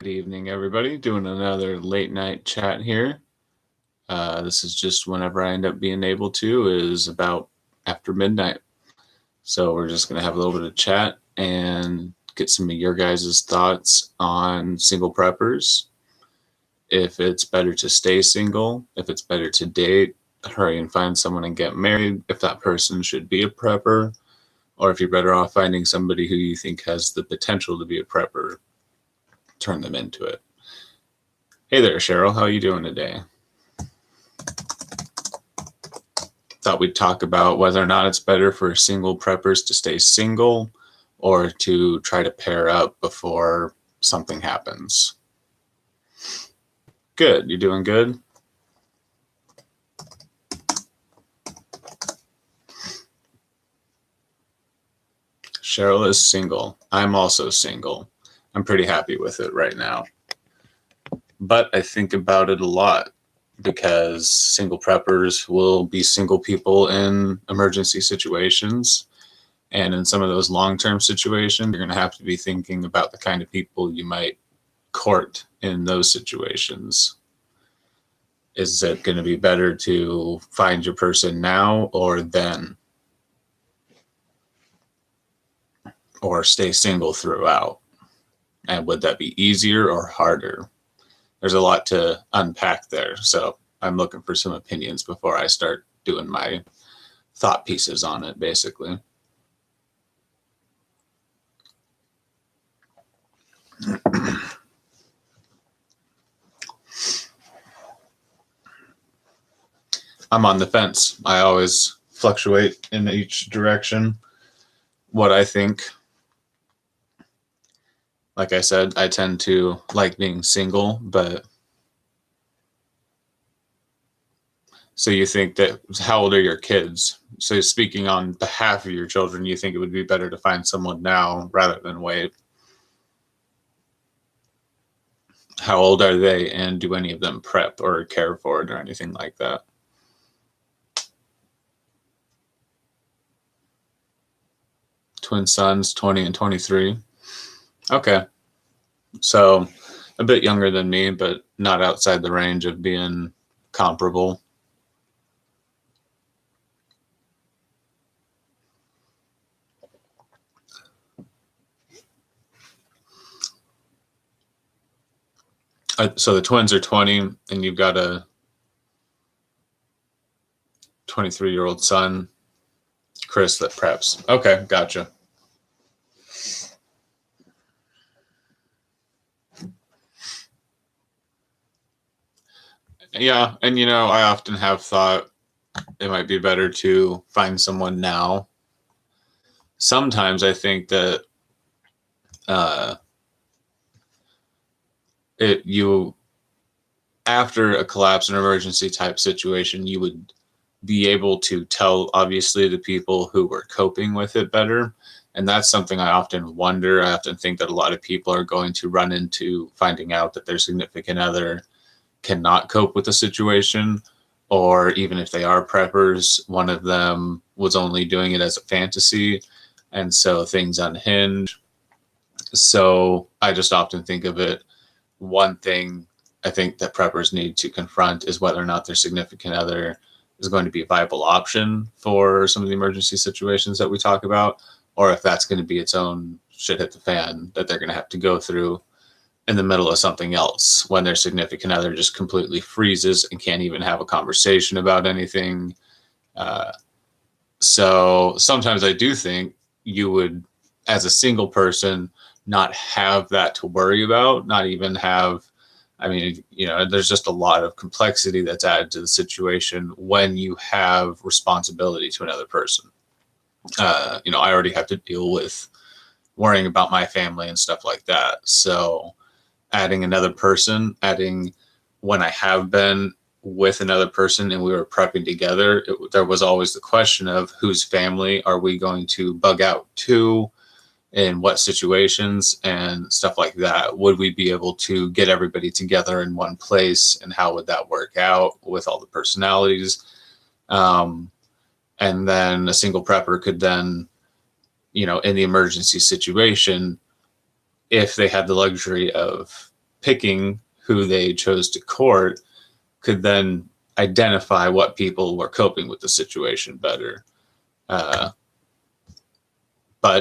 Good evening, everybody. Doing another late night chat here. This is just whenever I end up being able to, is about after midnight. So we're just going to have a little bit of chat and get some of your guys' thoughts on single preppers. If it's better to stay single, if it's better to date, hurry and find someone and get married, if that person should be a prepper, or if you're better off finding somebody who you think has the potential to be a prepper, turn them into it. Hey there, Cheryl. How are you doing today? Thought we'd talk about whether or not it's better for single preppers to stay single or to try to pair up before something happens. Good. You doing good? Cheryl is single. I'm also single. I'm pretty happy with it right now. But I think about it a lot because single preppers will be single people in emergency situations. And in some of those long-term situations, you're going to have to be thinking about the kind of people you might court in those situations. Is it going to be better to find your person now or then? Or stay single throughout? And would that be easier or harder? There's a lot to unpack there. So I'm looking for some opinions before I start doing my thought pieces on it, basically. I'm on the fence. I always fluctuate in each direction. What I think, like I said, I tend to like being single, but so you think that, how old are your kids? So speaking on behalf of your children, you think it would be better to find someone now rather than wait. How old are they, and do any of them prep or care for it or anything like that? Twin sons, 20 and 23. Okay. So a bit younger than me, but not outside the range of being comparable. So the twins are 20 and you've got a 23-year-old son, Chris, that preps. Okay, gotcha. Yeah, and I often have thought it might be better to find someone now. Sometimes I think that after a collapse and emergency type situation, you would be able to tell, obviously, the people who were coping with it better. And that's something I often wonder. I often think that a lot of people are going to run into finding out that their significant other cannot cope with the situation, or even if they are preppers, one of them was only doing it as a fantasy, and so things unhinge. So I just often think of it, one thing I think that preppers need to confront is whether or not their significant other is going to be a viable option for some of the emergency situations that we talk about, or if that's going to be its own shit hit the fan that they're going to have to go through in the middle of something else when their significant other just completely freezes and can't even have a conversation about anything. So sometimes I do think you would, as a single person, not have that to worry about, not even have, there's just a lot of complexity that's added to the situation when you have responsibility to another person. I already have to deal with worrying about my family and stuff like that. So adding another person, when I have been with another person and we were prepping together, there was always the question of whose family are we going to bug out to, in what situations and stuff like that. Would we be able to get everybody together in one place, and how would that work out with all the personalities? And then a single prepper could then, in the emergency situation, if they had the luxury of picking who they chose to court could then identify what people were coping with the situation better. But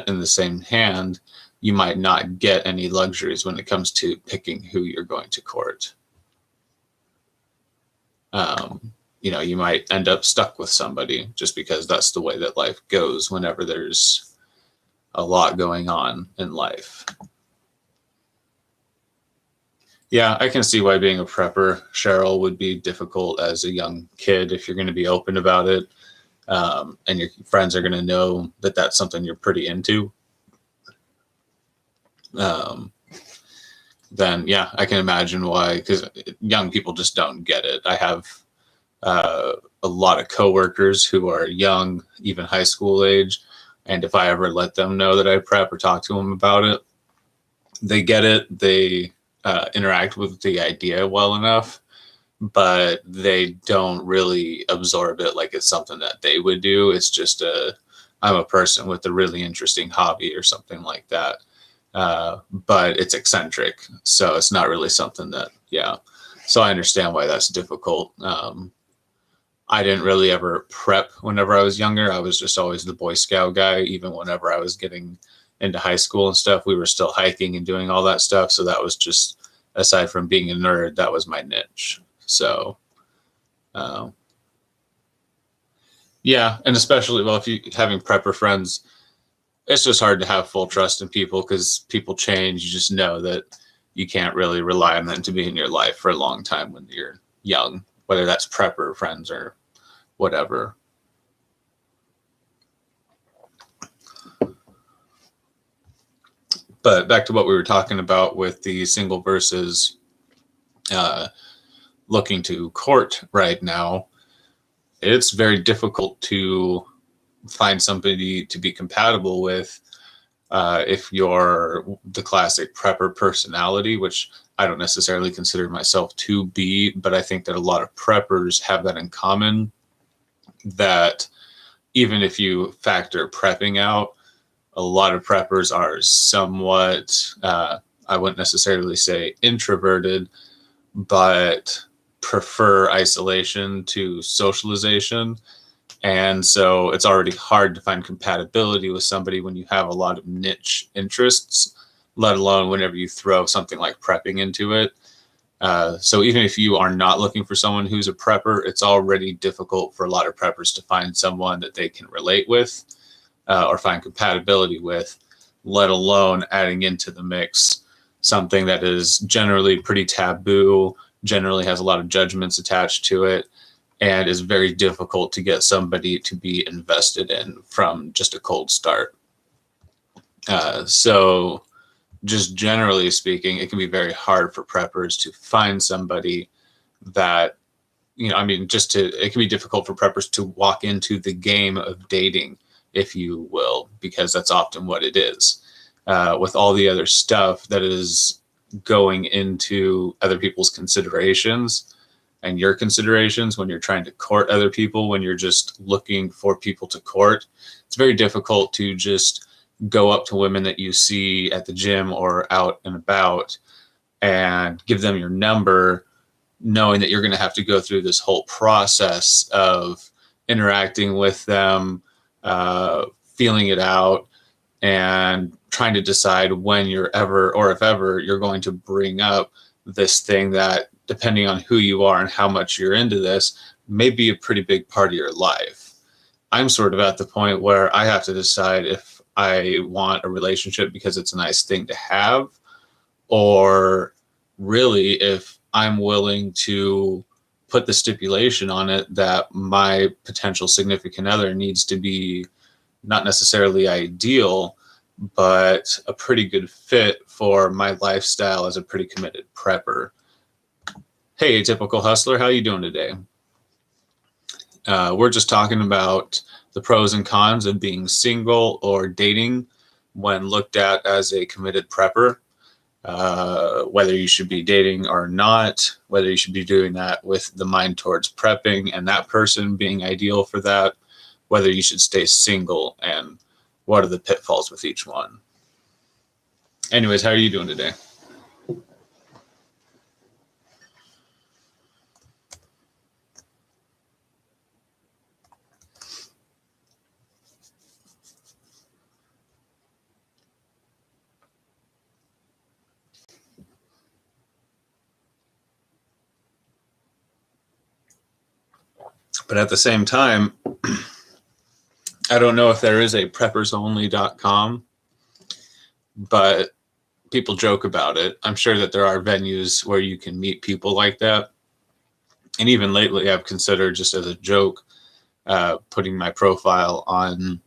in the same hand, you might not get any luxuries when it comes to picking who you're going to court. You might end up stuck with somebody just because that's the way that life goes whenever there's a lot going on in life. Yeah, I can see why being a prepper, Cheryl, would be difficult as a young kid if you're going to be open about it. And your friends are going to know that that's something you're pretty into. Then, yeah, I can imagine why, because young people just don't get it. I have a lot of coworkers who are young, even high school age. And if I ever let them know that I prep or talk to them about it, they get it. They interact with the idea well enough, but they don't really absorb it like it's something that they would do. It's just I'm a person with a really interesting hobby or something like that. But it's eccentric. So it's not really something that, yeah. So I understand why that's difficult. I didn't really ever prep whenever I was younger. I was just always the Boy Scout guy. Even whenever I was getting into high school and stuff, we were still hiking and doing all that stuff. So that was just, aside from being a nerd, that was my niche. So, yeah. And especially, well, if you having prepper friends, it's just hard to have full trust in people because people change. You just know that you can't really rely on them to be in your life for a long time when you're young, whether that's prepper friends or whatever. But back to what we were talking about with the single versus looking to court right now, it's very difficult to find somebody to be compatible with if you're the classic prepper personality, which I don't necessarily consider myself to be, but I think that a lot of preppers have that in common, that even if you factor prepping out, a lot of preppers are somewhat, I wouldn't necessarily say introverted, but prefer isolation to socialization. And so it's already hard to find compatibility with somebody when you have a lot of niche interests, let alone whenever you throw something like prepping into it. So even if you are not looking for someone who's a prepper, it's already difficult for a lot of preppers to find someone that they can relate with or find compatibility with, let alone adding into the mix something that is generally pretty taboo, generally has a lot of judgments attached to it, and is very difficult to get somebody to be invested in from just a cold start. So just generally speaking, it can be very hard for preppers to find somebody that, it can be difficult for preppers to walk into the game of dating, if you will, because that's often what it is. With all the other stuff that is going into other people's considerations and your considerations when you're trying to court other people, when you're just looking for people to court, it's very difficult to just go up to women that you see at the gym or out and about and give them your number, knowing that you're going to have to go through this whole process of interacting with them, feeling it out, and trying to decide when you're ever, or if ever, you're going to bring up this thing that, depending on who you are and how much you're into this, may be a pretty big part of your life. I'm sort of at the point where I have to decide if I want a relationship because it's a nice thing to have, or really if I'm willing to put the stipulation on it that my potential significant other needs to be not necessarily ideal, but a pretty good fit for my lifestyle as a pretty committed prepper. Hey, Atypical Hustler, how you doing today? We're just talking about the pros and cons of being single or dating when looked at as a committed prepper, whether you should be dating or not, whether you should be doing that with the mind towards prepping and that person being ideal for that, whether you should stay single, and what are the pitfalls with each one. Anyways, how are you doing today? But at the same time, I don't know if there is a preppersonly.com, but people joke about it. I'm sure that there are venues where you can meet people like that. And even lately, I've considered, just as a joke, putting my profile on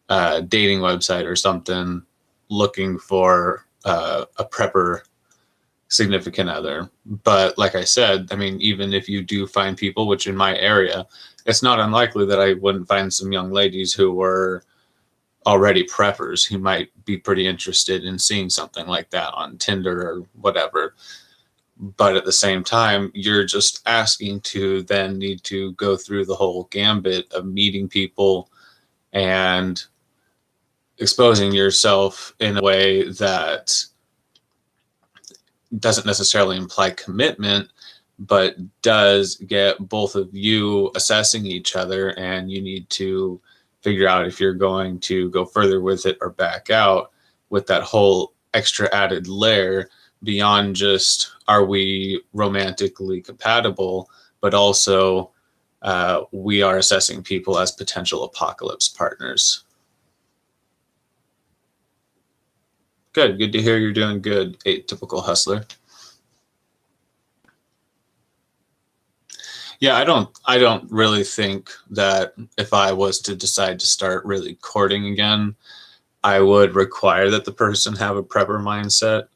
a dating website or something, looking for a prepper significant other. But like I said, I mean, even if you do find people, which in my area, it's not unlikely that I wouldn't find some young ladies who were already preppers who might be pretty interested in seeing something like that on Tinder or whatever. But at the same time, you're just asking to then need to go through the whole gambit of meeting people and exposing yourself in a way that doesn't necessarily imply commitment, but does get both of you assessing each other, and you need to figure out if you're going to go further with it or back out, with that whole extra added layer beyond just are we romantically compatible, but also we are assessing people as potential apocalypse partners. Good to hear you're doing good, Atypical Hustler. Yeah, I don't really think that if I was to decide to start really courting again, I would require that the person have a prepper mindset.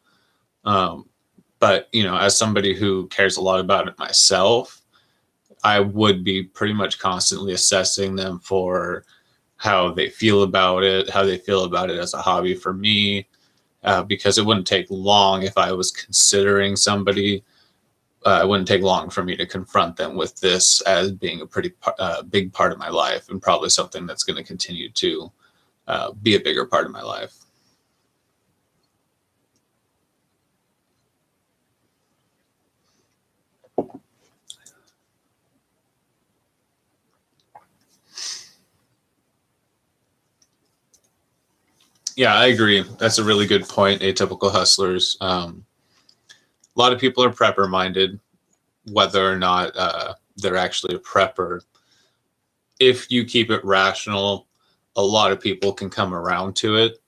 But as somebody who cares a lot about it myself, I would be pretty much constantly assessing them for how they feel about it, how they feel about it as a hobby for me, because it wouldn't take long if I was considering somebody. It wouldn't take long for me to confront them with this as being a pretty big part of my life, and probably something that's going to continue to be a bigger part of my life. Yeah, I agree. That's a really good point, Atypical Hustlers. A lot of people are prepper minded, whether or not they're actually a prepper. If you keep it rational, a lot of people can come around to it,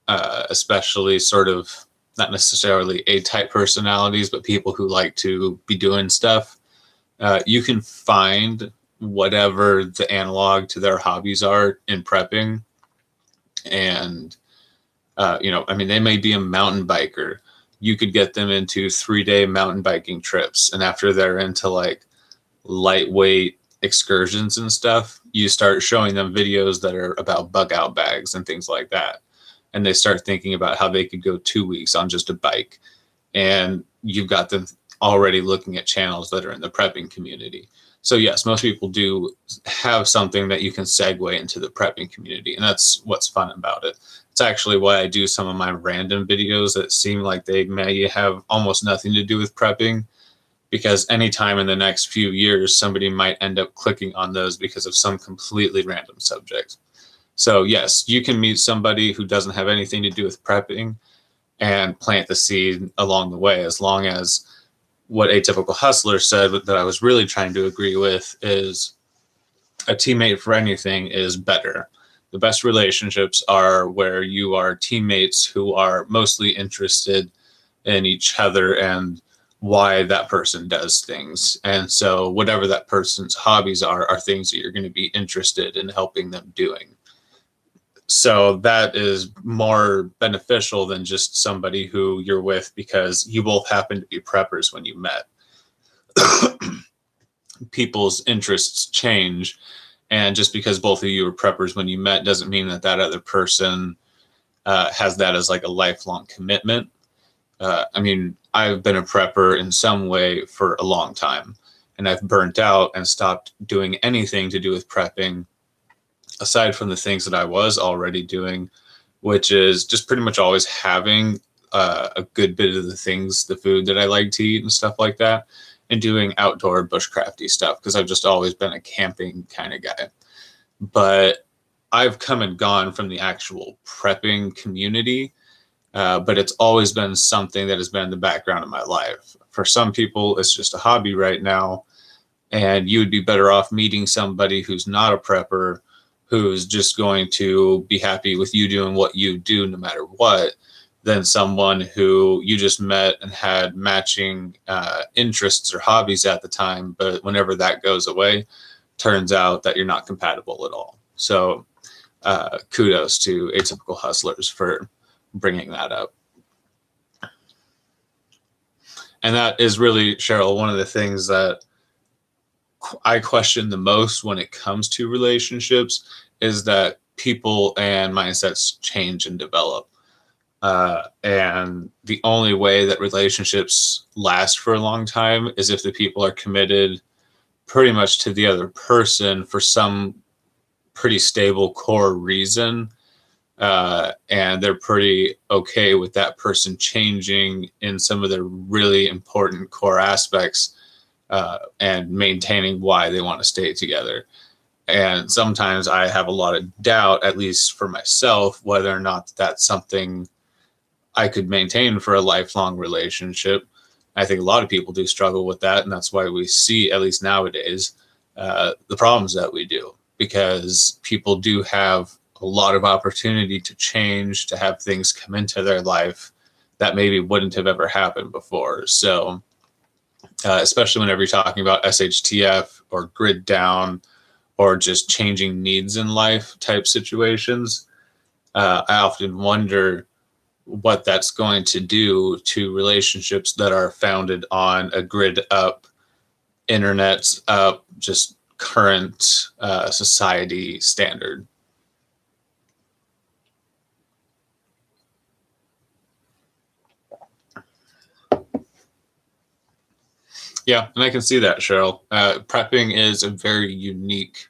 especially sort of not necessarily A-type personalities, but people who like to be doing stuff. You can find whatever the analog to their hobbies are in prepping. And, I mean, they may be a mountain biker. You could get them into 3-day mountain biking trips. And after they're into like lightweight excursions and stuff, you start showing them videos that are about bug out bags and things like that. And they start thinking about how they could go 2 weeks on just a bike. And you've got them already looking at channels that are in the prepping community. So yes, most people do have something that you can segue into the prepping community. And that's what's fun about it. It's actually why I do some of my random videos that seem like they may have almost nothing to do with prepping, because anytime in the next few years, somebody might end up clicking on those because of some completely random subject. So yes, you can meet somebody who doesn't have anything to do with prepping and plant the seed along the way, as long as what Atypical Hustler said that I was really trying to agree with is a teammate for anything is better. The best relationships are where you are teammates who are mostly interested in each other and why that person does things. And so whatever that person's hobbies are things that you're going to be interested in helping them doing. So that is more beneficial than just somebody who you're with because you both happen to be preppers when you met. People's interests change. And just because both of you were preppers when you met doesn't mean that that other person has that as like a lifelong commitment. I mean, I've been a prepper in some way for a long time, and I've burnt out and stopped doing anything to do with prepping aside from the things that I was already doing, which is just pretty much always having a good bit of the things, the food that I like to eat and stuff like that, and doing outdoor bushcrafty stuff because I've just always been a camping kind of guy. But I've come and gone from the actual prepping community, but it's always been something that has been in the background of my life. For some people, it's just a hobby right now. and you would be better off meeting somebody who's not a prepper, who's just going to be happy with you doing what you do no matter what, than someone who you just met and had matching interests or hobbies at the time, but whenever that goes away, turns out that you're not compatible at all. So kudos to Atypical Hustlers for bringing that up. And that is really, Cheryl, one of the things that I question the most when it comes to relationships is that people and mindsets change and develop. And the only way that relationships last for a long time is if the people are committed pretty much to the other person for some pretty stable core reason. And they're pretty okay with that person changing in some of their really important core aspects, and maintaining why they want to stay together. And sometimes I have a lot of doubt, at least for myself, whether or not that's something I could maintain for a lifelong relationship. I think a lot of people do struggle with that. And that's why we see, at least nowadays, the problems that we do, because people do have a lot of opportunity to change, to have things come into their life that maybe wouldn't have ever happened before. So especially whenever you're talking about SHTF or grid down or just changing needs in life type situations, I often wonder what that's going to do to relationships that are founded on a grid up, internet's up, just current society standard. Yeah, and I can see that, Cheryl. Prepping is a very unique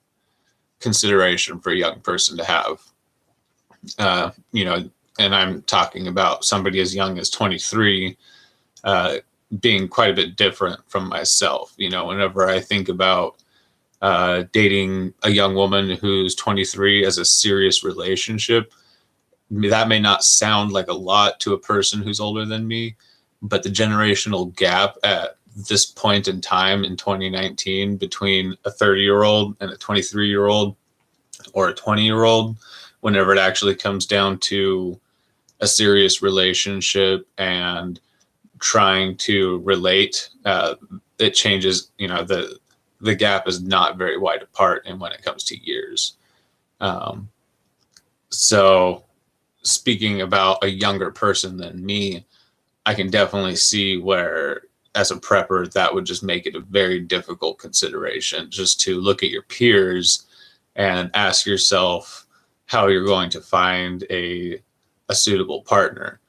consideration for a young person to have. And I'm talking about somebody as young as 23, being quite a bit different from myself. Whenever I think about dating a young woman who's 23 as a serious relationship, that may not sound like a lot to a person who's older than me, but the generational gap at this point in time in 2019 between a 30-year-old and a 23-year-old or a 20-year-old, whenever it actually comes down to a serious relationship and trying to relate, it changes. The gap is not very wide apart, and when it comes to years. So speaking about a younger person than me, I can definitely see where, as a prepper, that would just make it a very difficult consideration, just to look at your peers and ask yourself how you're going to find a suitable partner.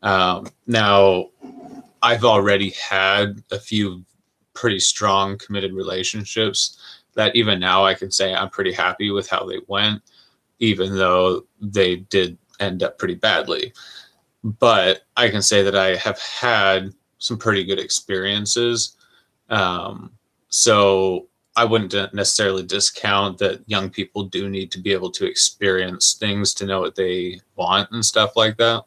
Now, I've already had a few pretty strong committed relationships that even now I can say I'm pretty happy with how they went, even though they did end up pretty badly. But I can say that I have had some pretty good experiences. So I wouldn't necessarily discount that young people do need to be able to experience things to know what they want and stuff like that.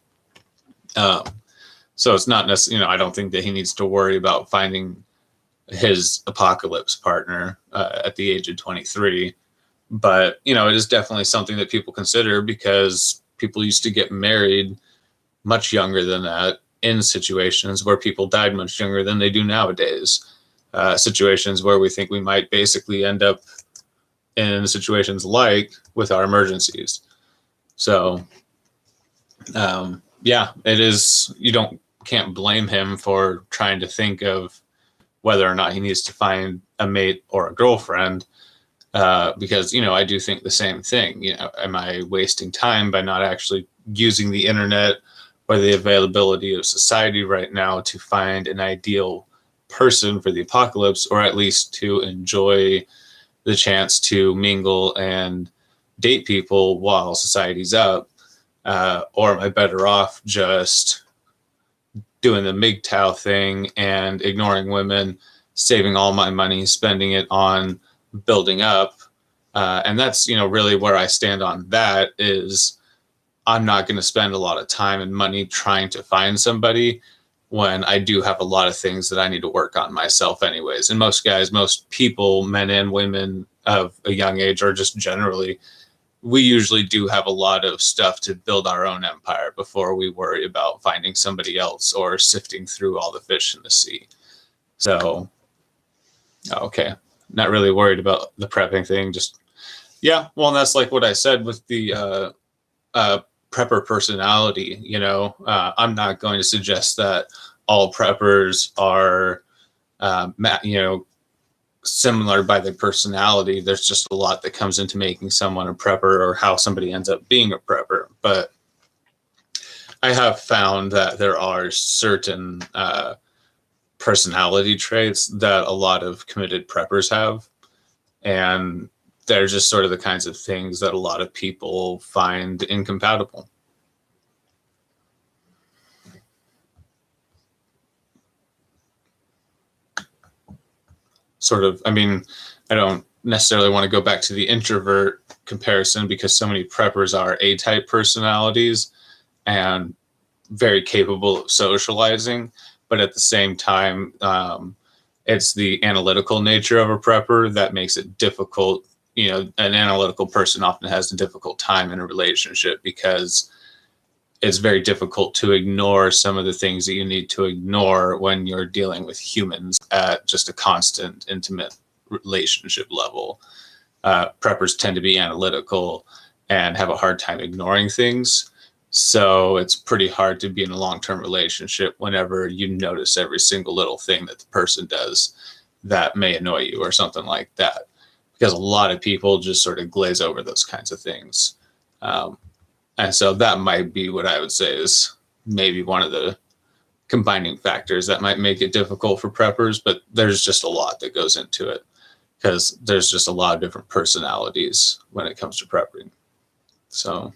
So it's not necessarily, I don't think that he needs to worry about finding his apocalypse partner at the age of 23. But, it is definitely something that people consider, because people used to get married much younger than that in situations where people died much younger than they do nowadays. Situations where we think we might basically end up in situations like with our emergencies. So, it is, can't blame him for trying to think of whether or not he needs to find a mate or a girlfriend, because, I do think the same thing. Am I wasting time by not actually using the internet or the availability of society right now to find an ideal person for the apocalypse, or at least to enjoy the chance to mingle and date people while society's up? Or am I better off just doing the MGTOW thing and ignoring women, saving all my money, spending it on building up? And that's, really where I stand on that. Is I'm not going to spend a lot of time and money trying to find somebody when I do have a lot of things that I need to work on myself anyways. And most guys, most people, men and women of a young age, or just generally, we usually do have a lot of stuff to build our own empire before we worry about finding somebody else or sifting through all the fish in the sea. So, okay, not really worried about the prepping thing. Just, yeah, well, and that's like what I said with the prepper personality. I'm not going to suggest that all preppers are, similar by their personality. There's just a lot that comes into making someone a prepper or how somebody ends up being a prepper. But I have found that there are certain personality traits that a lot of committed preppers have. And they're just sort of the kinds of things that a lot of people find incompatible. I don't necessarily want to go back to the introvert comparison because so many preppers are A-type personalities and very capable of socializing. But at the same time, it's the analytical nature of a prepper that makes it difficult. An analytical person often has a difficult time in a relationship because it's very difficult to ignore some of the things that you need to ignore when you're dealing with humans at just a constant, intimate relationship level. Preppers tend to be analytical and have a hard time ignoring things. So it's pretty hard to be in a long-term relationship whenever you notice every single little thing that the person does that may annoy you or something like that. Because a lot of people just sort of glaze over those kinds of things. And so that might be what I would say is maybe one of the combining factors that might make it difficult for preppers, but there's just a lot that goes into it because there's just a lot of different personalities when it comes to prepping. So.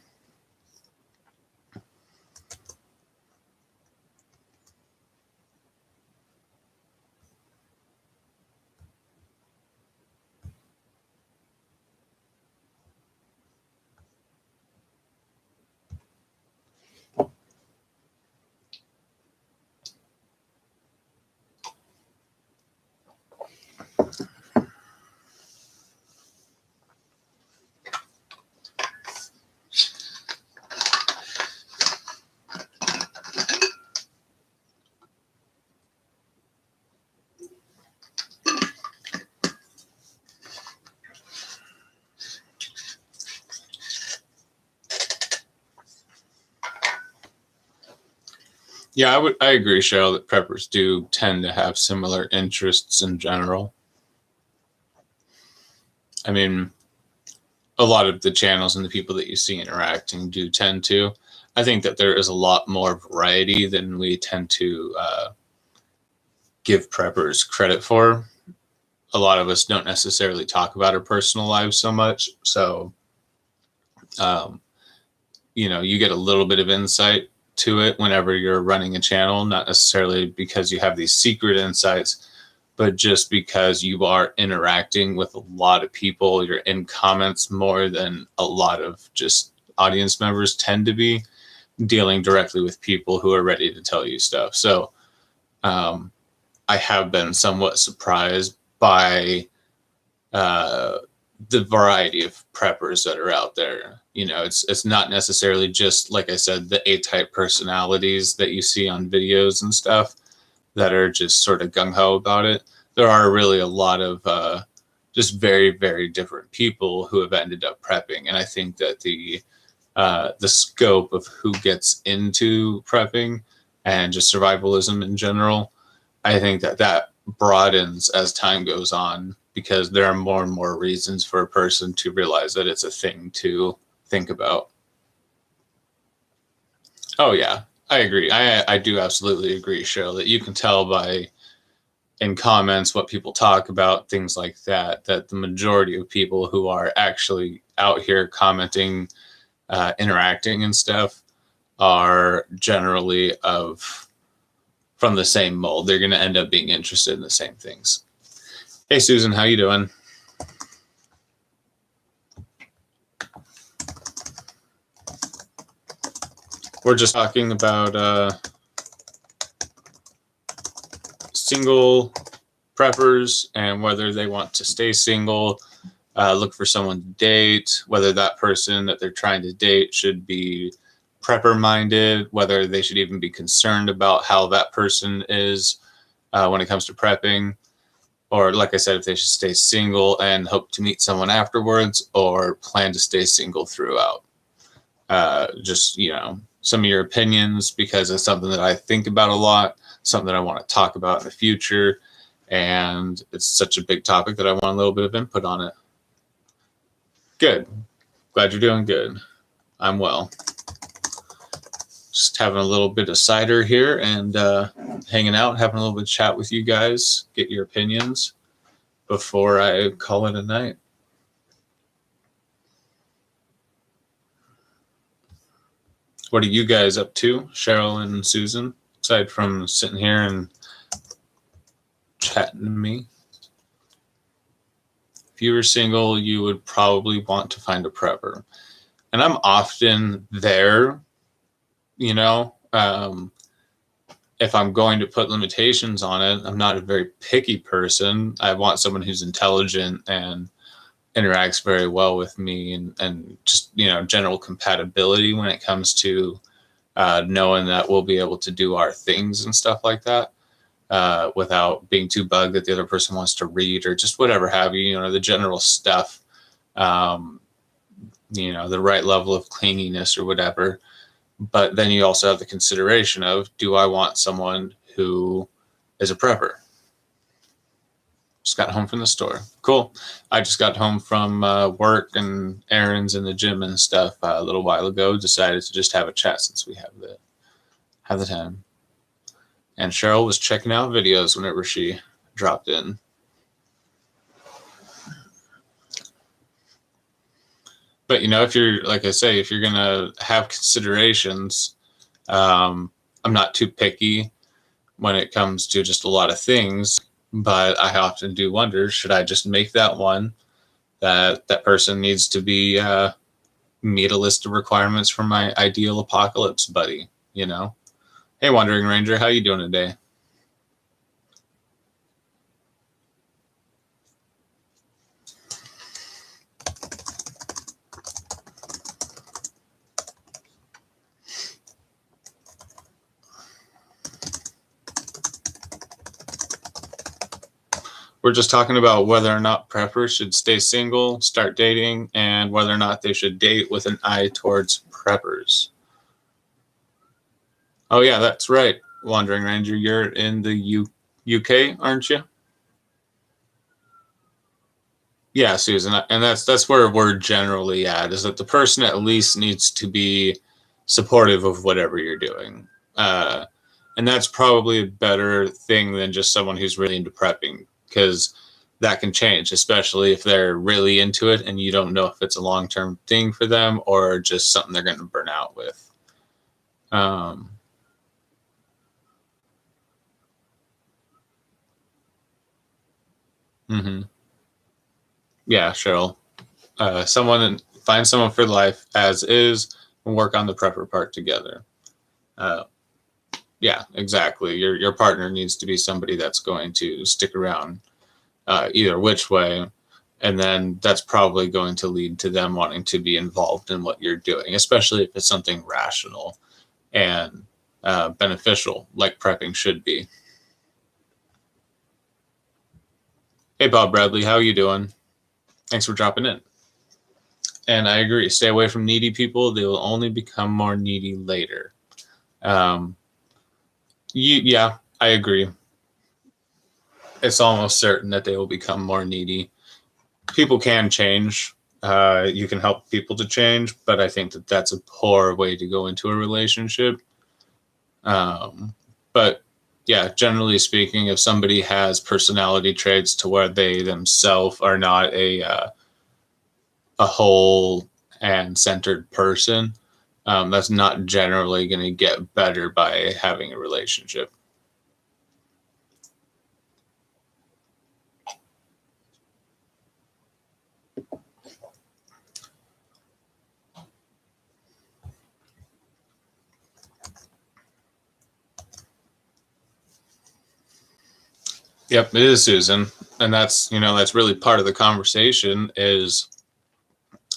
Yeah, I agree, Cheryl, that preppers do tend to have similar interests in general. I mean, a lot of the channels and the people that you see interacting do tend to. I think that there is a lot more variety than we tend to give preppers credit for. A lot of us don't necessarily talk about our personal lives so much. So, you get a little bit of insight to it whenever you're running a channel, not necessarily because you have these secret insights, but just because you are interacting with a lot of people. You're in comments more than a lot of just audience members tend to be, dealing directly with people who are ready to tell you stuff. So I have been somewhat surprised by the variety of preppers that are out there. It's not necessarily just, like I said, the A-type personalities that you see on videos and stuff that are just sort of gung-ho about it. There are really a lot of just very, very different people who have ended up prepping. And I think that the scope of who gets into prepping and just survivalism in general, I think that broadens as time goes on, because there are more and more reasons for a person to realize that it's a thing to think about. Oh yeah, I agree. I do absolutely agree, Cheryl, that you can tell by in comments what people talk about, things like that, that the majority of people who are actually out here commenting, interacting and stuff are generally from the same mold. They're going to end up being interested in the same things. Hey, Susan, how you doing? We're just talking about single preppers and whether they want to stay single, look for someone to date, whether that person that they're trying to date should be prepper minded, whether they should even be concerned about how that person is when it comes to prepping, or like I said, if they should stay single and hope to meet someone afterwards, or plan to stay single throughout. Just, some of your opinions, because it's something that I think about a lot, something that I want to talk about in the future, and it's such a big topic that I want a little bit of input on it. Good. Glad you're doing good. I'm well. Just having a little bit of cider here and hanging out, having a little bit of chat with you guys, get your opinions before I call it a night. What are you guys up to, Cheryl and Susan, aside from sitting here and chatting to me? If you were single, you would probably want to find a prepper. And I'm often there, if I'm going to put limitations on it. I'm not a very picky person. I want someone who's intelligent and interacts very well with me, and just, general compatibility when it comes to knowing that we'll be able to do our things and stuff like that without being too bugged that the other person wants to read or just whatever have you, the general stuff, the right level of clinginess or whatever. But then you also have the consideration of, do I want someone who is a prepper? Just got home from the store. Cool. I just got home from work and errands in the gym and stuff a little while ago. Decided to just have a chat since we have the time. And Cheryl was checking out videos whenever she dropped in. But if you're, like I say, if you're gonna have considerations, I'm not too picky when it comes to just a lot of things. But I often do wonder, should I just make that one that person needs to be meet a list of requirements for my ideal apocalypse buddy, Hey, Wandering Ranger, how you doing today? We're just talking about whether or not preppers should stay single, start dating, and whether or not they should date with an eye towards preppers. Oh, yeah, that's right, Wandering Ranger. You're in the UK, aren't you? Yeah, Susan, and that's where we're generally at, is that the person at least needs to be supportive of whatever you're doing. And that's probably a better thing than just someone who's really into prepping, because that can change, especially if they're really into it and you don't know if it's a long-term thing for them or just something they're going to burn out with. Yeah, Cheryl. Find someone for life as is and work on the prepper part together. Yeah, exactly. Your partner needs to be somebody that's going to stick around either which way, and then that's probably going to lead to them wanting to be involved in what you're doing, especially if it's something rational and beneficial, like prepping should be. Hey, Bob Bradley, how you doing? Thanks for dropping in. And I agree. Stay away from needy people. They will only become more needy later. Yeah, I agree. It's almost certain that they will become more needy. People can change. You can help people to change, but I think that that's a poor way to go into a relationship. But yeah, generally speaking, if somebody has personality traits to where they themselves are not a whole and centered person, that's not generally going to get better by having a relationship. Yep, it is, Susan. And that's really part of the conversation is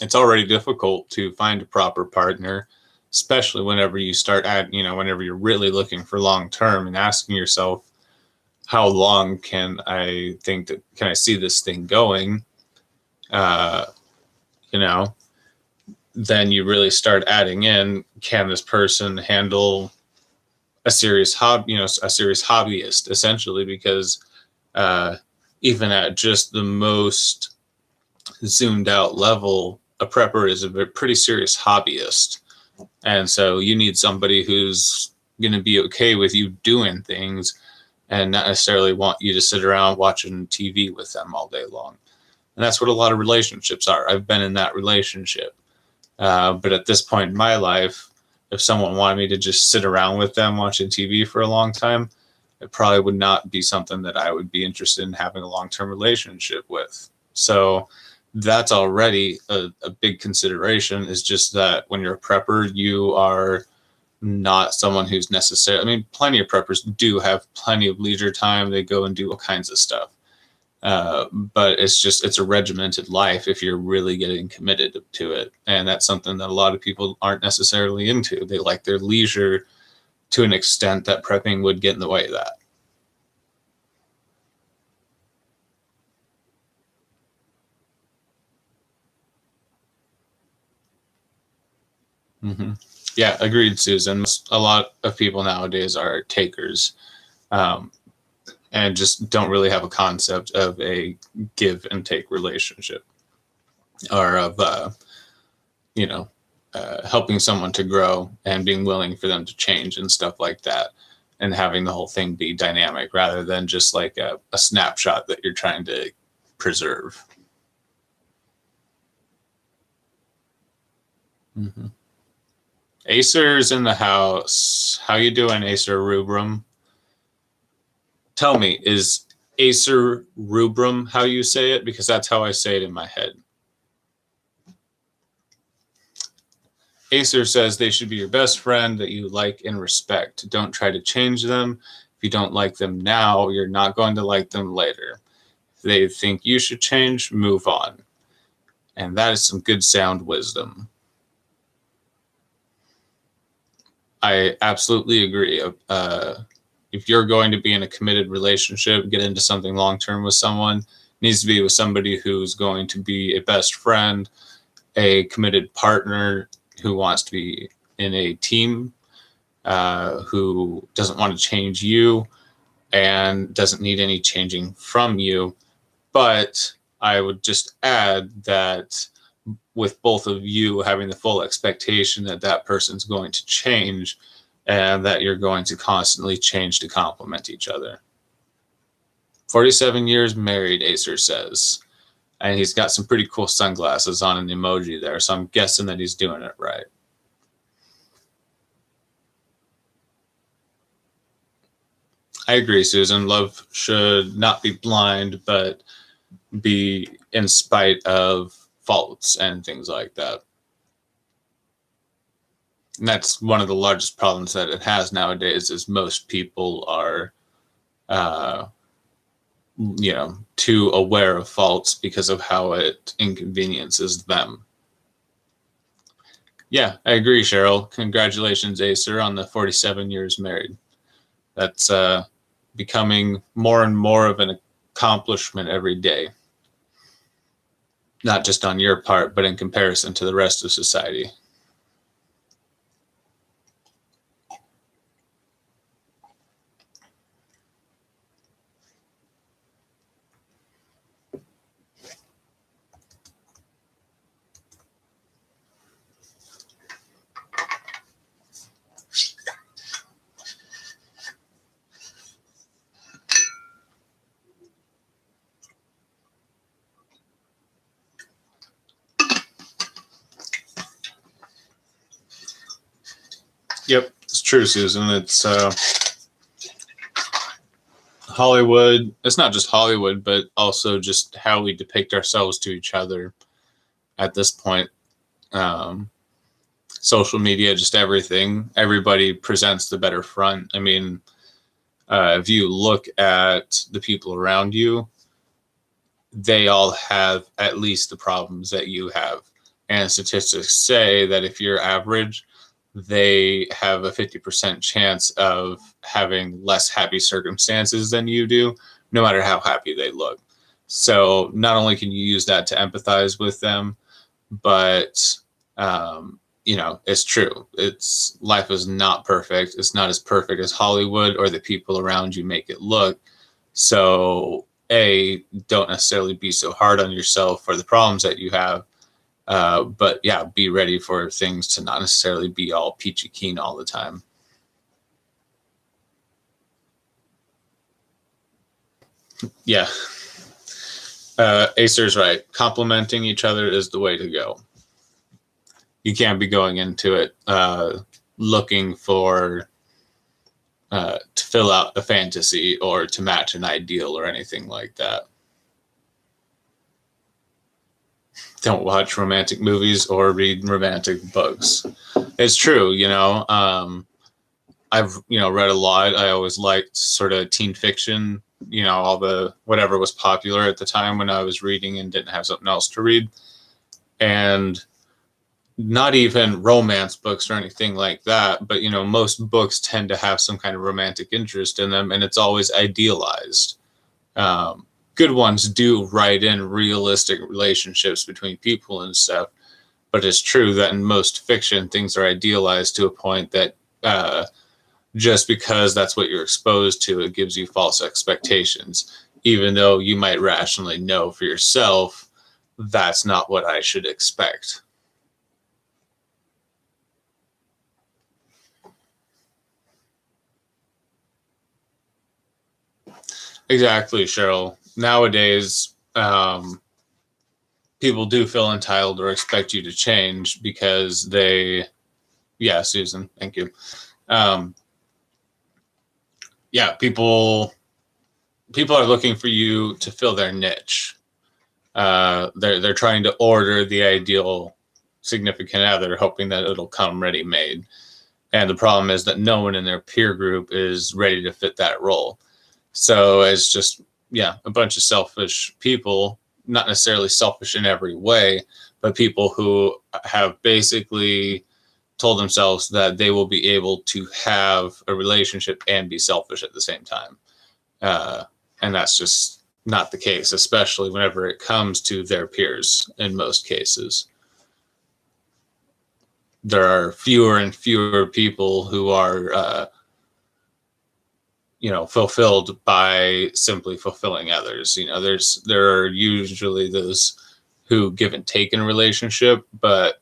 it's already difficult to find a proper partner, especially whenever you start whenever you're really looking for long term and asking yourself, how long can I see this thing going? Uh, you know, then you really start adding in, can this person handle a serious hobbyist essentially, because uh, even at just the most zoomed out level, a prepper is a pretty serious hobbyist. And so you need somebody who's going to be okay with you doing things and not necessarily want you to sit around watching TV with them all day long. And that's what a lot of relationships are. I've been in that relationship. But at this point in my life, if someone wanted me to just sit around with them watching TV for a long time, it probably would not be something that I would be interested in having a long term relationship with. So that's already a big consideration, is just that when you're a prepper, you are not someone who's necessarily, I mean, plenty of preppers do have plenty of leisure time. They go and do all kinds of stuff. But it's a regimented life if you're really getting committed to it. And that's something that a lot of people aren't necessarily into. They like their leisure to an extent that prepping would get in the way of that. Mm-hmm. Yeah, agreed, Susan. A lot of people nowadays are takers, um, and just don't really have a concept of a give and take relationship, or of you know helping someone to grow and being willing for them to change and stuff like that, and having the whole thing be dynamic rather than just like a snapshot that you're trying to preserve. Mm-hmm. Acer's in the house. How you doing, Acer Rubrum? Tell me, is Acer Rubrum how you say it? Because that's how I say it in my head. Acer says they should be your best friend that you like and respect. Don't try to change them. If you don't like them now, you're not going to like them later. If they think you should change, move on. And that is some good sound wisdom. I absolutely agree. If you're going to be in a committed relationship, get into something long term with someone, needs to be with somebody who's going to be a best friend, a committed partner who wants to be in a team, who doesn't want to change you and doesn't need any changing from you. But I would just add that with both of you having the full expectation that that person's going to change and that you're going to constantly change to complement each other. 47 years married, Acer says. And he's got some pretty cool sunglasses on an emoji there, so I'm guessing that he's doing it right. I agree, Susan. Love should not be blind, but be in spite of faults and things like that. And that's one of the largest problems that it has nowadays, is most people are uh, too aware of faults because of how it inconveniences them. Yeah, I agree, Cheryl. Congratulations, Acer, on the 47 years married. That's becoming more and more of an accomplishment every day, not just on your part, but in comparison to the rest of society. Yep, it's true, Susan. It's Hollywood. It's not just Hollywood, but also just how we depict ourselves to each other at this point. Um, Social media, just everything. Everybody presents the better front. I mean, If you look at the people around you, they all have at least the problems that you have. And statistics say that if you're average, they have a 50% chance of having less happy circumstances than you do, no matter how happy they look. So not only can you use that to empathize with them, but it's true. Life is not perfect. It's not as perfect as Hollywood or the people around you make it look. So don't necessarily be so hard on yourself for the problems that you have. But yeah, be ready for things to not necessarily be all peachy keen all the time. Yeah. Acer's right. Complimenting each other is the way to go. You can't be going into it looking for to fill out a fantasy or to match an ideal or anything like that. Don't watch romantic movies or read romantic books. It's true, I've read a lot. I always liked sort of teen fiction, all the whatever was popular at the time when I was reading and didn't have something else to read. And not even romance books or anything like that, but most books tend to have some kind of romantic interest in them, and it's always idealized. Good ones do write in realistic relationships between people and stuff, but it's true that in most fiction things are idealized to a point that just because that's what you're exposed to, it gives you false expectations, even though you might rationally know for yourself that's not what I should expect. Exactly, Cheryl. Nowadays, people do feel entitled or expect you to change because yeah, Susan, thank you. Yeah, people are looking for you to fill their niche. They're trying to order the ideal significant other, hoping that it'll come ready-made. And the problem is that no one in their peer group is ready to fit that role. So it's just, a bunch of selfish people, not necessarily selfish in every way, but people who have basically told themselves that they will be able to have a relationship and be selfish at the same time. And that's just not the case, especially whenever it comes to their peers in most cases. There are fewer and fewer people who are fulfilled by simply fulfilling others. There are usually those who give and take in a relationship, but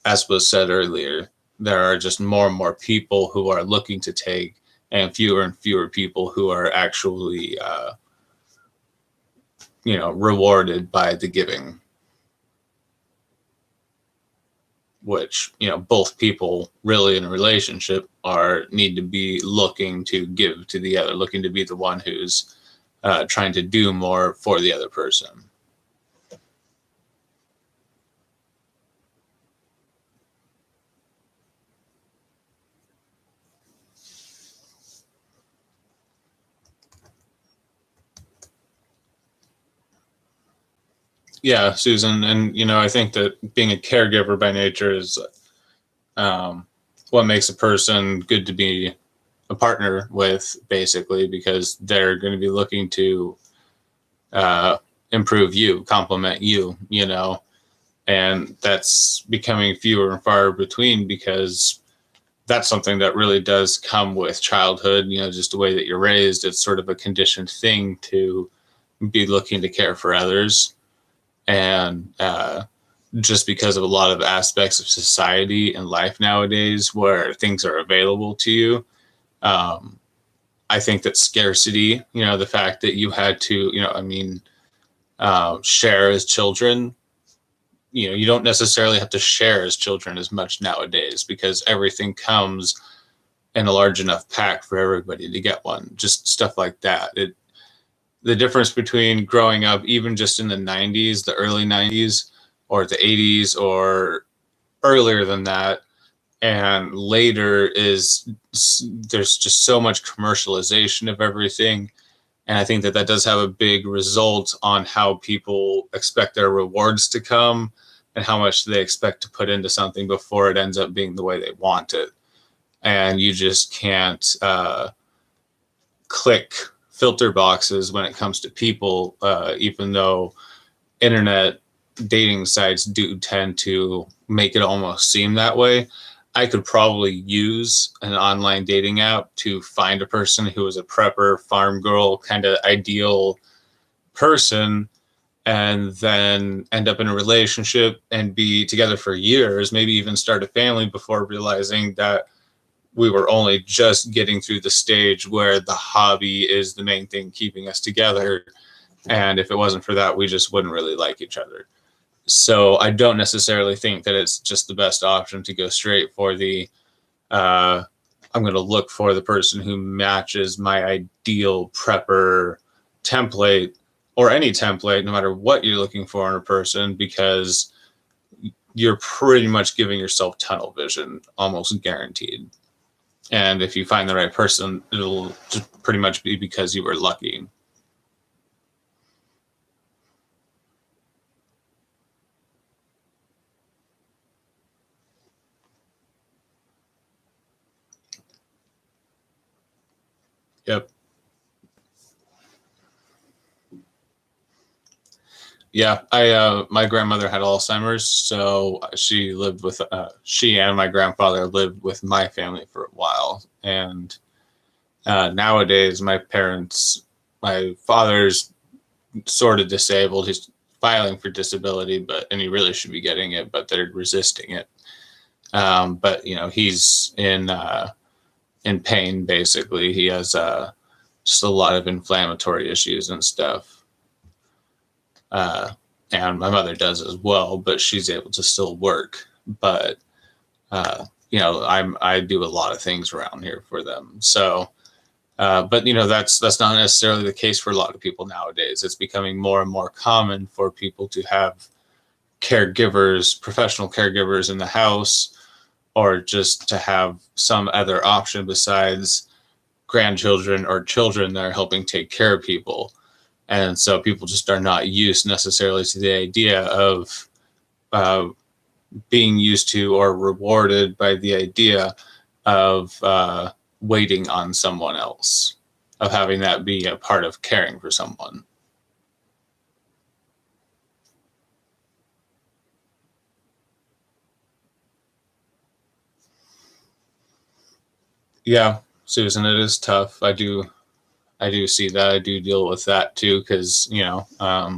as was said earlier, there are just more and more people who are looking to take, and fewer people who are actually rewarded by the giving, which both people really in a relationship need to be looking to give to the other, looking to be the one who's trying to do more for the other person. Yeah, Susan, and I think that being a caregiver by nature is what makes a person good to be a partner with, basically, because they're going to be looking to improve you, compliment you, and that's becoming fewer and far between because that's something that really does come with childhood, just the way that you're raised. It's sort of a conditioned thing to be looking to care for others. And just because of a lot of aspects of society and life nowadays where things are available to you, I think that scarcity, the fact that you had to, share as children, you don't necessarily have to share as children as much nowadays because everything comes in a large enough pack for everybody to get one, just stuff like that. The difference between growing up, even just in the 90s, the early 90s, or the 80s, or earlier than that, And later there's just so much commercialization of everything. And I think that that does have a big result on how people expect their rewards to come and how much they expect to put into something before it ends up being the way they want it. And you just can't click filter boxes when it comes to people, even though internet dating sites do tend to make it almost seem that way. I could probably use an online dating app to find a person who is a prepper, farm girl, kind of ideal person, and then end up in a relationship and be together for years, maybe even start a family before realizing that we were only just getting through the stage where the hobby is the main thing keeping us together. And if it wasn't for that, we just wouldn't really like each other. So I don't necessarily think that it's just the best option to go straight for the, I'm going to look for the person who matches my ideal prepper template, or any template, no matter what you're looking for in a person, because you're pretty much giving yourself tunnel vision, almost guaranteed. And if you find the right person, it'll just pretty much be because you were lucky. Yep. Yeah, my grandmother had Alzheimer's, so she lived with she and my grandfather lived with my family for a while. And nowadays, my father's sort of disabled. He's filing for disability, and he really should be getting it, but they're resisting it. But he's in pain. Basically, he has just a lot of inflammatory issues and stuff. And my mother does as well, but she's able to still work. But I do a lot of things around here for them. So, but that's not necessarily the case for a lot of people nowadays. It's becoming more and more common for people to have caregivers, professional caregivers in the house, or just to have some other option besides grandchildren or children that are helping take care of people. And so people just are not used necessarily to the idea of being used to or rewarded by the idea of waiting on someone else, of having that be a part of caring for someone. Yeah, Susan, it is tough. I do see that. I do deal with that too, because it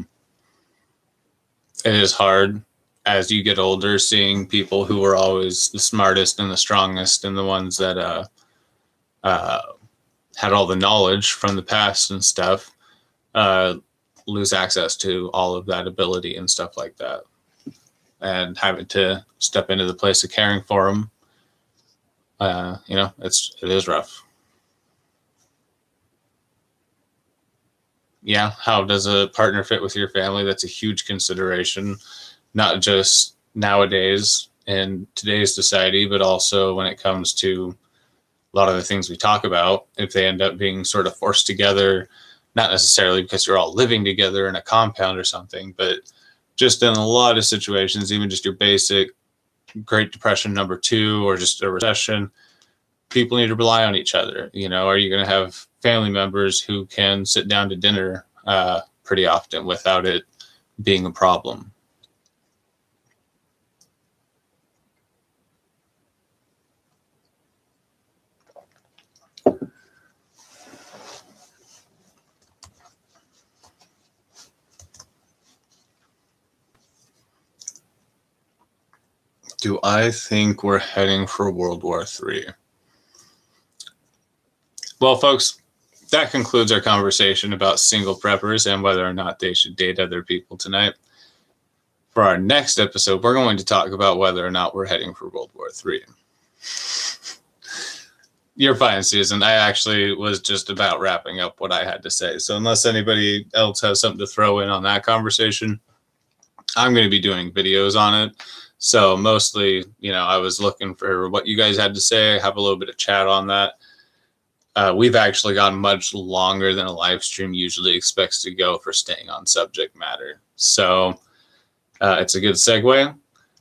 is hard as you get older, seeing people who were always the smartest and the strongest and the ones that had all the knowledge from the past and stuff, lose access to all of that ability and stuff like that, and having to step into the place of caring for them. It is rough. Yeah, how does a partner fit with your family? That's a huge consideration, not just nowadays in today's society, but also when it comes to a lot of the things we talk about. If they end up being sort of forced together, not necessarily because you're all living together in a compound or something, but just in a lot of situations, even just your basic Great Depression #2 or just a recession, people need to rely on each other. Are you going to have family members who can sit down to dinner pretty often without it being a problem? Do I think we're heading for World War III? Well, folks, that concludes our conversation about single preppers and whether or not they should date other people tonight. For our next episode, we're going to talk about whether or not we're heading for World War III. You're fine, Susan. I actually was just about wrapping up what I had to say. So unless anybody else has something to throw in on that conversation, I'm going to be doing videos on it. So mostly, I was looking for what you guys had to say, have a little bit of chat on that. We've actually gone much longer than a live stream usually expects to go for staying on subject matter. So it's a good segue.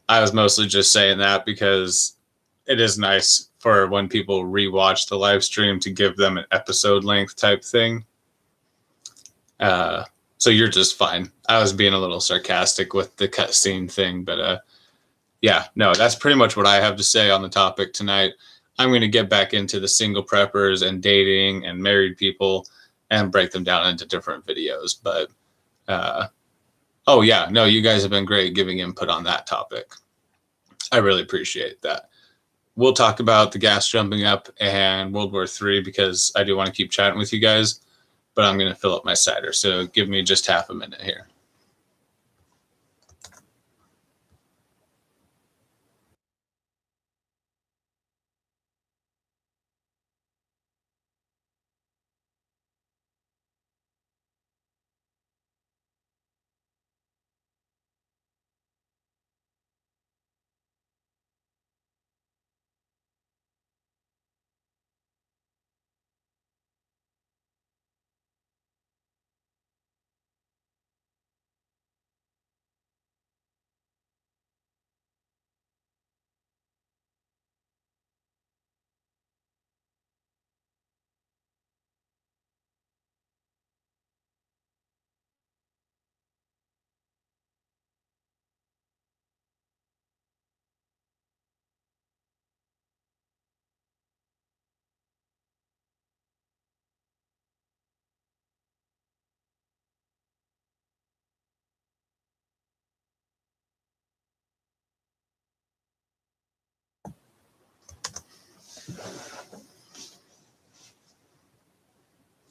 I was mostly just saying that because it is nice for when people rewatch the live stream to give them an episode length type thing. So you're just fine. I was being a little sarcastic with the cutscene thing, but yeah, no, that's pretty much what I have to say on the topic tonight. I'm going to get back into the single preppers and dating and married people and break them down into different videos. But oh yeah, no, you guys have been great giving input on that topic. I really appreciate that. We'll talk about the gas jumping up and World War III because I do want to keep chatting with you guys, but I'm going to fill up my cider. So give me just half a minute here.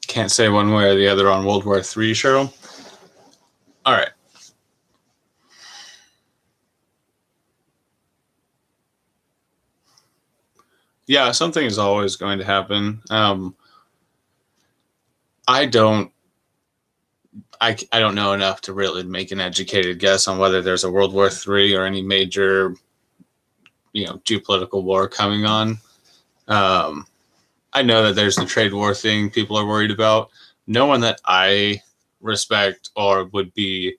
Can't say one way or the other on World War III, Cheryl. All right. Yeah, something is always going to happen. I don't know enough to really make an educated guess on whether there's a World War III or any major, geopolitical war coming on. I know that there's the trade war thing people are worried about. No one that I respect or would be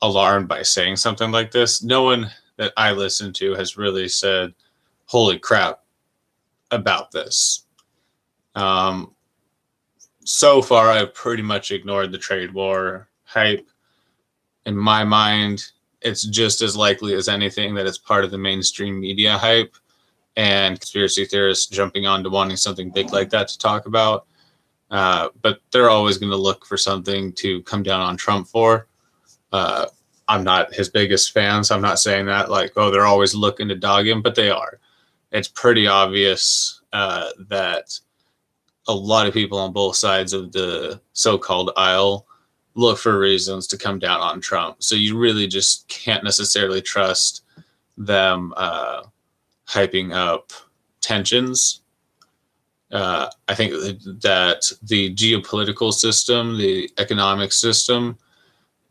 alarmed by saying something like this. No one that I listen to has really said, holy crap, about this. So far, I've pretty much ignored the trade war hype. In my mind, it's just as likely as anything that it's part of the mainstream media hype and conspiracy theorists jumping on to wanting something big like that to talk about. But they're always going to look for something to come down on Trump for. I'm not his biggest fan, so I'm not saying that like, oh, they're always looking to dog him, but they are. It's pretty obvious that a lot of people on both sides of the so-called aisle look for reasons to come down on Trump. So you really just can't necessarily trust them hyping up tensions. I think that the geopolitical system, the economic system,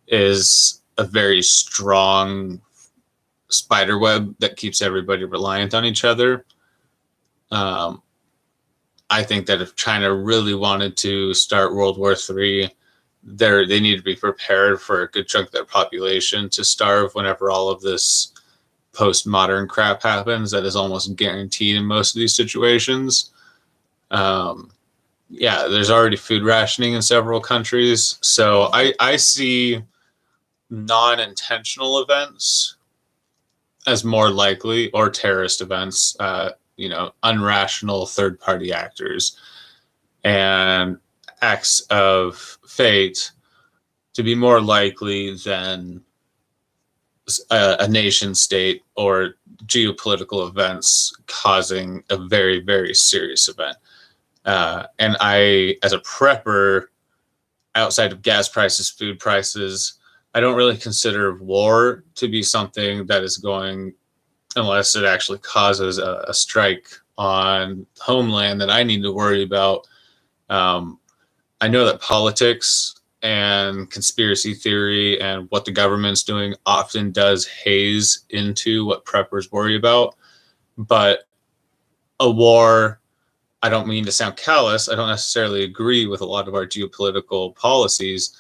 is a very strong spider web that keeps everybody reliant on each other. I think that if China really wanted to start World War III, they need to be prepared for a good chunk of their population to starve whenever all of this postmodern crap happens. That is almost guaranteed in most of these situations. Yeah, there's already food rationing in several countries. So I see non-intentional events as more likely, or terrorist events, unrational third-party actors and acts of fate to be more likely than a nation state or geopolitical events causing a very, very serious event. And I, as a prepper, outside of gas prices, food prices, I don't really consider war to be something that is going, unless it actually causes a strike on homeland that I need to worry about. I know that politics and conspiracy theory and what the government's doing often does haze into what preppers worry about. But a war, I don't mean to sound callous, I don't necessarily agree with a lot of our geopolitical policies,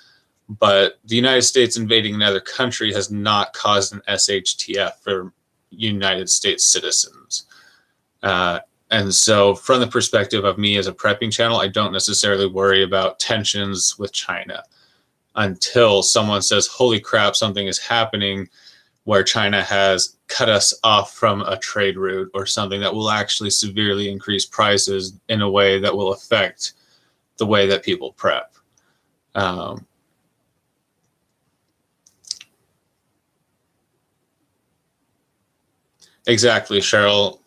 but the United States invading another country has not caused an SHTF for United States citizens. And so from the perspective of me as a prepping channel, I don't necessarily worry about tensions with China until someone says, holy crap, something is happening where China has cut us off from a trade route or something that will actually severely increase prices in a way that will affect the way that people prep. Exactly, Cheryl.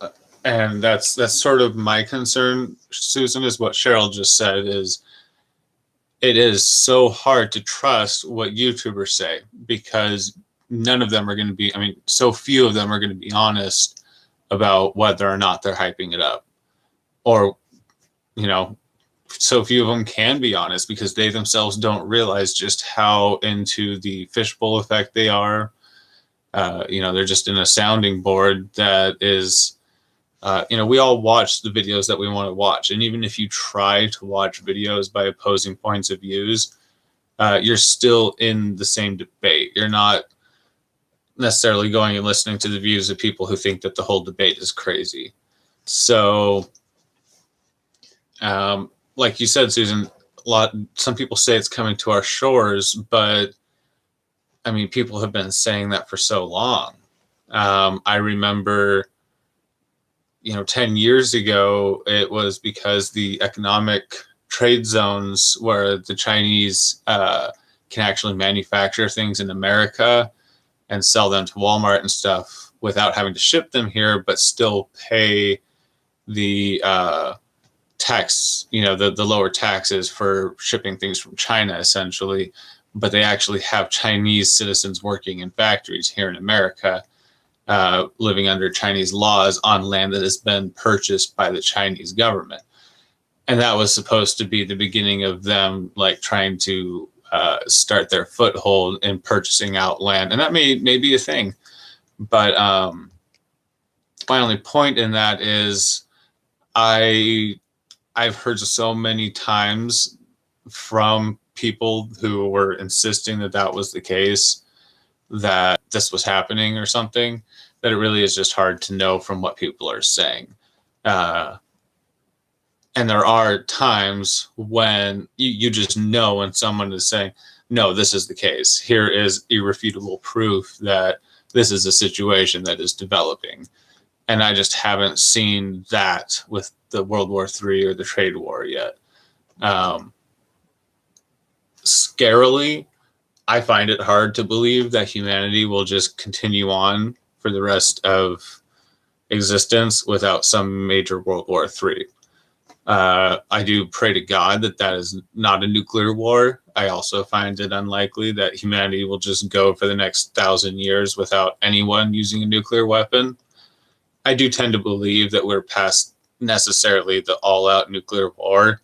And that's sort of my concern, Susan, is what Cheryl just said, is it is so hard to trust what YouTubers say because none of them are going to be, I mean, so few of them are going to be honest about whether or not they're hyping it up. Or, you know, so few of them can be honest because they themselves don't realize just how into the fishbowl effect they are. You know, they're just in a sounding board that is, you know, we all watch the videos that we want to watch. And even if you try to watch videos by opposing points of views, you're still in the same debate. You're not necessarily going and listening to the views of people who think that the whole debate is crazy. So, like you said, Susan, some people say it's coming to our shores, but I mean, people have been saying that for so long. I remember, you know, 10 years ago, it was because the economic trade zones where the Chinese can actually manufacture things in America and sell them to Walmart and stuff without having to ship them here, but still pay the tax, you know, the lower taxes for shipping things from China, essentially. But they actually have Chinese citizens working in factories here in America, living under Chinese laws on land that has been purchased by the Chinese government. And that was supposed to be the beginning of them like trying to start their foothold in purchasing out land. And that may be a thing. But my only point in that is I've heard so many times from people who were insisting that that was the case, that this was happening or something, that it really is just hard to know from what people are saying. And there are times when you just know when someone is saying, no, this is the case. Here is irrefutable proof that this is a situation that is developing. And I just haven't seen that with the World War III or the trade war yet. Scarily, I find it hard to believe that humanity will just continue on for the rest of existence without some major World War III. I do pray to God that that is not a nuclear war. I also find it unlikely that humanity will just go for the next 1,000 years without anyone using a nuclear weapon. I do tend to believe that we're past necessarily the all-out nuclear war,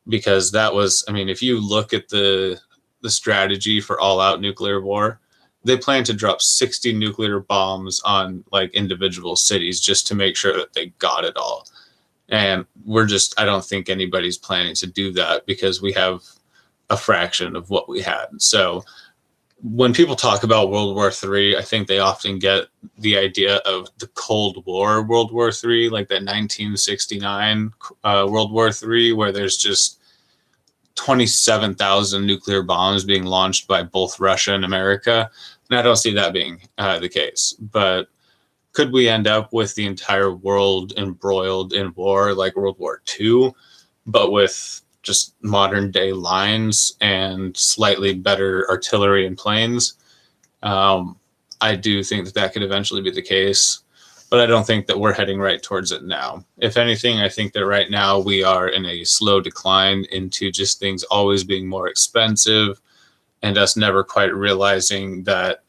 because that was, I mean, if you look at the strategy for all-out nuclear war, they plan to drop 60 nuclear bombs on like individual cities just to make sure that they got it all. And I don't think anybody's planning to do that because we have a fraction of what we had. So when people talk about World War III, I think they often get the idea of the Cold War World War III, like that 1969 World War III, where there's just 27,000 nuclear bombs being launched by both Russia and America. And I don't see that being the case. But could we end up with the entire world embroiled in war like World War II, but with just modern day lines and slightly better artillery and planes? I do think that could eventually be the case, but I don't think that we're heading right towards it now. If anything, I think that right now we are in a slow decline into just things always being more expensive and us never quite realizing that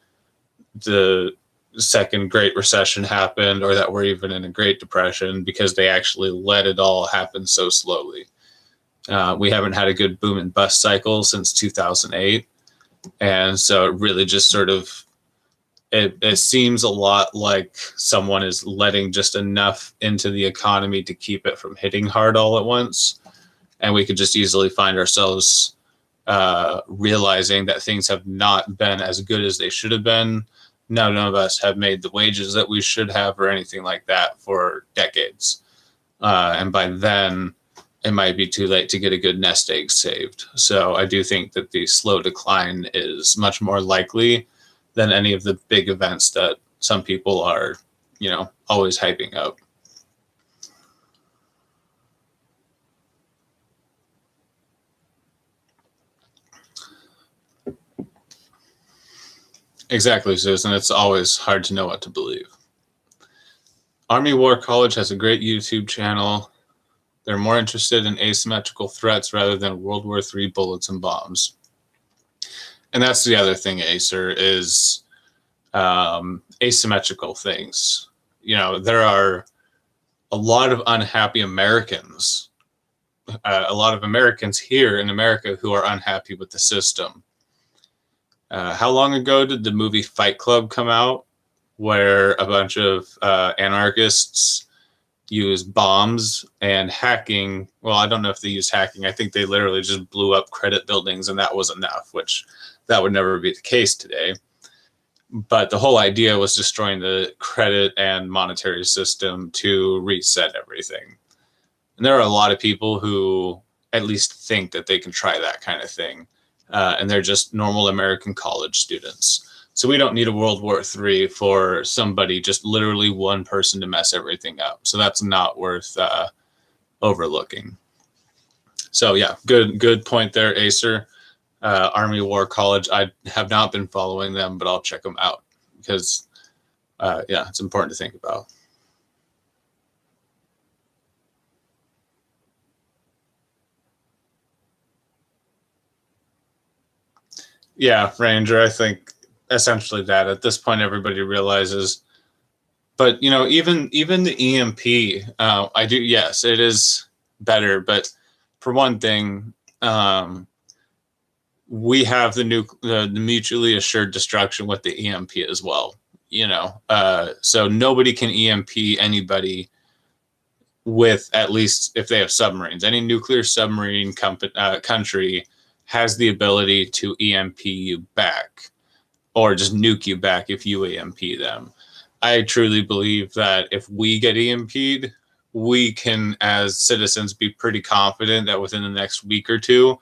the second Great Recession happened or that we're even in a Great Depression, because they actually let it all happen so slowly. We haven't had a good boom and bust cycle since 2008. And so it really just sort of, it seems a lot like someone is letting just enough into the economy to keep it from hitting hard all at once. And we could just easily find ourselves realizing that things have not been as good as they should have been. None of us have made the wages that we should have or anything like that for decades. And by then, it might be too late to get a good nest egg saved. So I do think that the slow decline is much more likely than any of the big events that some people are, always hyping up. Exactly, Susan. It's always hard to know what to believe. Army War College has a great YouTube channel. They're more interested in asymmetrical threats rather than World War III bullets and bombs. And that's the other thing, Acer, is asymmetrical things. There are a lot of unhappy Americans, a lot of Americans here in America who are unhappy with the system. How long ago did the movie Fight Club come out, where a bunch of anarchists use bombs and hacking? Well, I don't know if they used hacking. I think they literally just blew up credit buildings and that was enough, which that would never be the case today. But the whole idea was destroying the credit and monetary system to reset everything. And there are a lot of people who at least think that they can try that kind of thing. And they're just normal American college students. So we don't need a World War III for somebody, just literally one person, to mess everything up. So that's not worth overlooking. So yeah, good point there, Acer. Army War College, I have not been following them, but I'll check them out because, it's important to think about. Yeah, Ranger, I think essentially that at this point everybody realizes. But even the EMP, I do, yes, it is better. But for one thing, we have the mutually assured destruction with the EMP as well. So nobody can EMP anybody with, at least if they have submarines. Any nuclear submarine country has the ability to EMP you back, or just nuke you back if you EMP them. I truly believe that if we get EMP'd, we can, as citizens, be pretty confident that within the next week or two,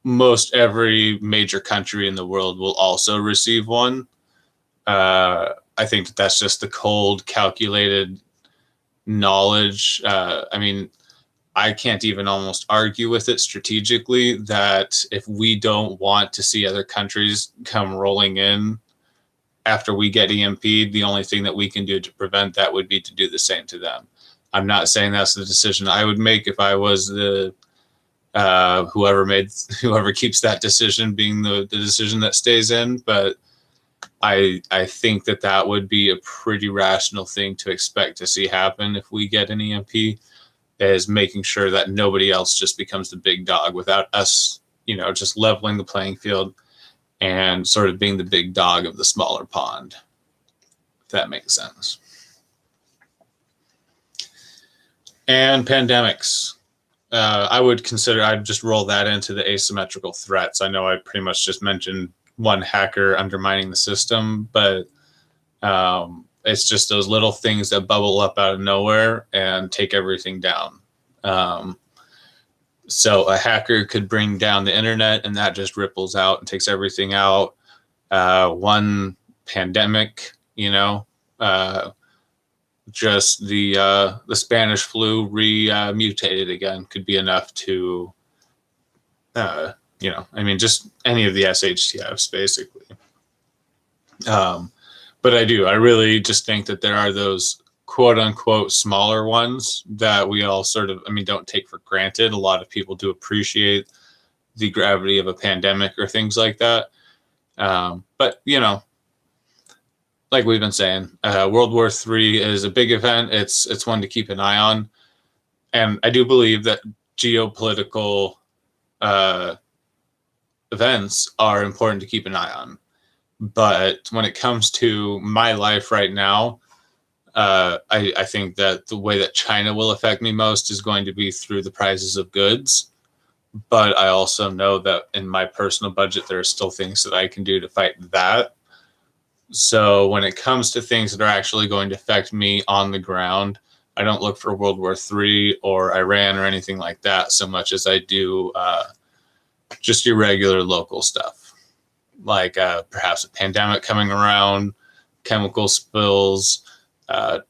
most every major country in the world will also receive one. I think that's just the cold, calculated knowledge. I can't even almost argue with it strategically that if we don't want to see other countries come rolling in after we get EMP'd, the only thing that we can do to prevent that would be to do the same to them. I'm not saying that's the decision I would make if I was the whoever keeps that decision being the decision that stays in, but I think that would be a pretty rational thing to expect to see happen if we get an EMP, is making sure that nobody else just becomes the big dog without us, just leveling the playing field and sort of being the big dog of the smaller pond, if that makes sense. And pandemics. I'd just roll that into the asymmetrical threats. I know I pretty much just mentioned one hacker undermining the system, but it's just those little things that bubble up out of nowhere and take everything down. So a hacker could bring down the internet and that just ripples out and takes everything out. One pandemic, just the Spanish flu mutated again could be enough to, just any of the SHTFs basically. But I really just think that there are those quote unquote smaller ones that we all sort of, don't take for granted. A lot of people do appreciate the gravity of a pandemic or things like that. But, like we've been saying, World War III is a big event. It's one to keep an eye on. And I do believe that geopolitical uh, events are important to keep an eye on. But when it comes to my life right now, I think that the way that China will affect me most is going to be through the prices of goods. But I also know that in my personal budget, there are still things that I can do to fight that. So when it comes to things that are actually going to affect me on the ground, I don't look for World War III or Iran or anything like that so much as I do just your regular local stuff, like perhaps a pandemic coming around, chemical spills,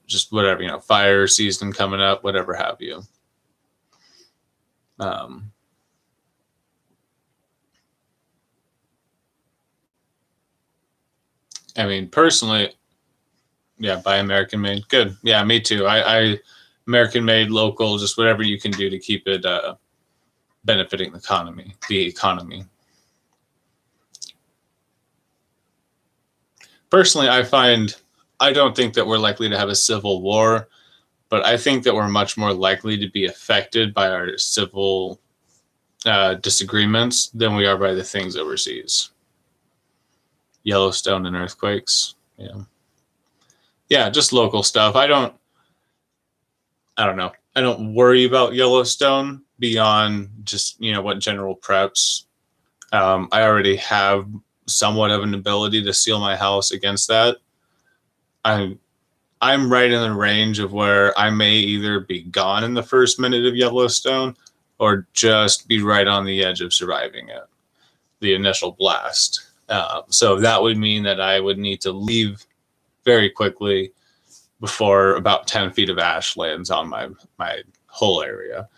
just whatever, fire season coming up, whatever have you. I mean, personally, yeah, buy American made. Good. Yeah, me too. I American made, local, just whatever you can do to keep it benefiting the economy. Personally, I don't think that we're likely to have a civil war, but I think that we're much more likely to be affected by our civil disagreements than we are by the things overseas. Yellowstone and earthquakes. Yeah, just local stuff. I don't know. I don't worry about Yellowstone beyond just what general preps. I already have somewhat of an ability to seal my house against that. I'm right in the range of where I may either be gone in the first minute of Yellowstone or just be right on the edge of surviving it, the initial blast. So that would mean that I would need to leave very quickly before about 10 feet of ash lands on my whole area.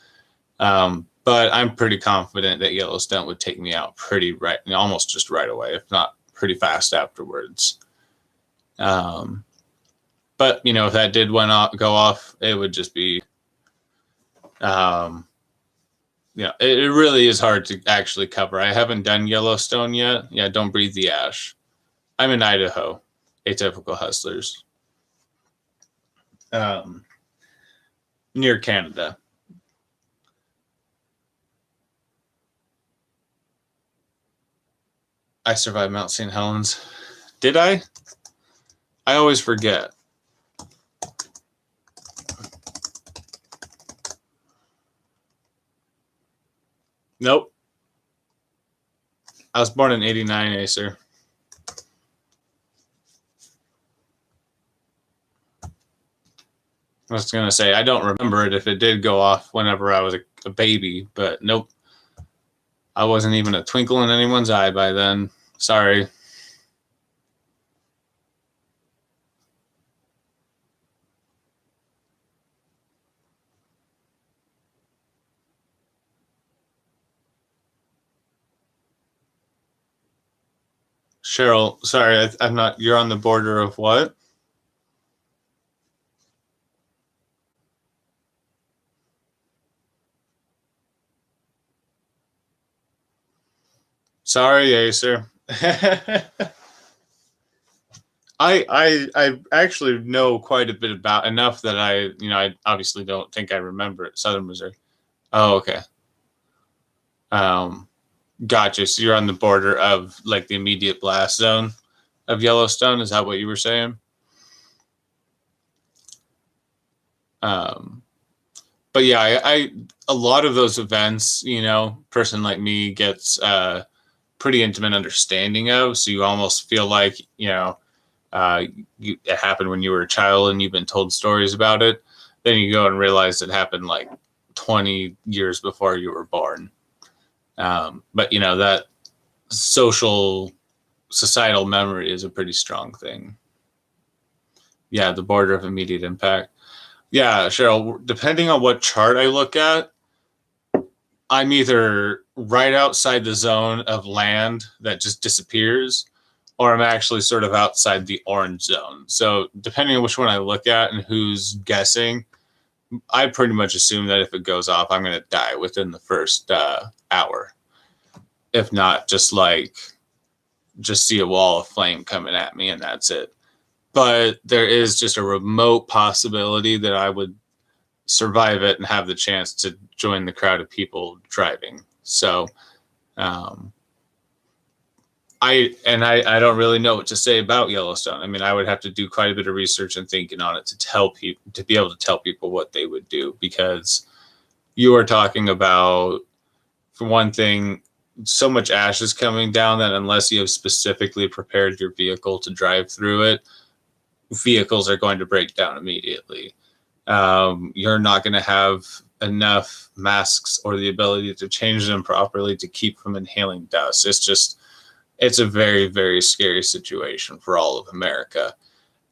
But I'm pretty confident that Yellowstone would take me out almost just right away, if not pretty fast afterwards. But if that did go off, it would just be, it really is hard to actually cover. I haven't done Yellowstone yet. Yeah, don't breathe the ash. I'm in Idaho, Atypical Hustlers, near Canada. I survived Mount St. Helens. Did I? I always forget. Nope. I was born in 89, Acer. I was going to say, I don't remember it if it did go off whenever I was a baby, but nope. I wasn't even a twinkle in anyone's eye by then. Sorry. Cheryl, sorry, I'm not, you're on the border of what? Sorry, Acer. I actually know quite a bit about enough that I obviously don't think I remember it. Southern Missouri. Oh, okay. Gotcha. So you're on the border of like the immediate blast zone of Yellowstone. Is that what you were saying? But yeah, I a lot of those events, person like me gets pretty intimate understanding of. So you almost feel like it happened when you were a child and you've been told stories about it. Then you go and realize it happened like 20 years before you were born. But that societal memory is a pretty strong thing. Yeah, the border of immediate impact. Yeah, Cheryl, depending on what chart I look at, I'm either right outside the zone of land that just disappears, or I'm actually sort of outside the orange zone. So depending on which one I look at and who's guessing, I pretty much assume that if it goes off, I'm going to die within the first hour. If not, just see a wall of flame coming at me and that's it. But there is just a remote possibility that I would survive it and have the chance to join the crowd of people driving. So I don't really know what to say about Yellowstone. I mean, I would have to do quite a bit of research and thinking on it to tell people, to be able to tell people what they would do, because you are talking about, for one thing, so much ash is coming down that unless you have specifically prepared your vehicle to drive through it, vehicles are going to break down immediately. You're not going to have enough masks or the ability to change them properly to keep from inhaling dust. It's a very, very scary situation for all of America.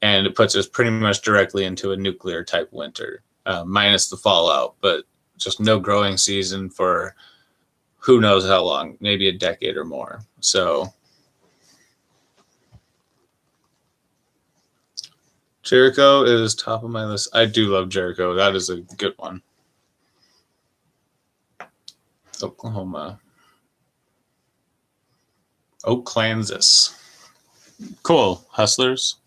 And it puts us pretty much directly into a nuclear type winter, minus the fallout, but just no growing season for who knows how long, maybe a decade or more. So Jericho is top of my list. I do love Jericho. That is a good one. Oklahoma. Oklansas. Cool. Hustlers.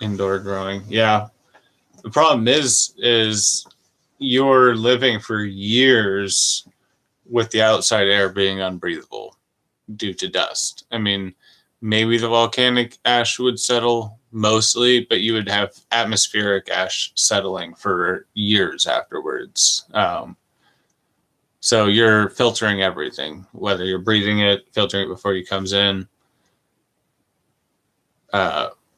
Indoor growing. Yeah. The problem is you're living for years with the outside air being unbreathable due to dust. I mean, maybe the volcanic ash would settle mostly, but you would have atmospheric ash settling for years afterwards. So you're filtering everything, whether you're breathing it, filtering it before it comes in.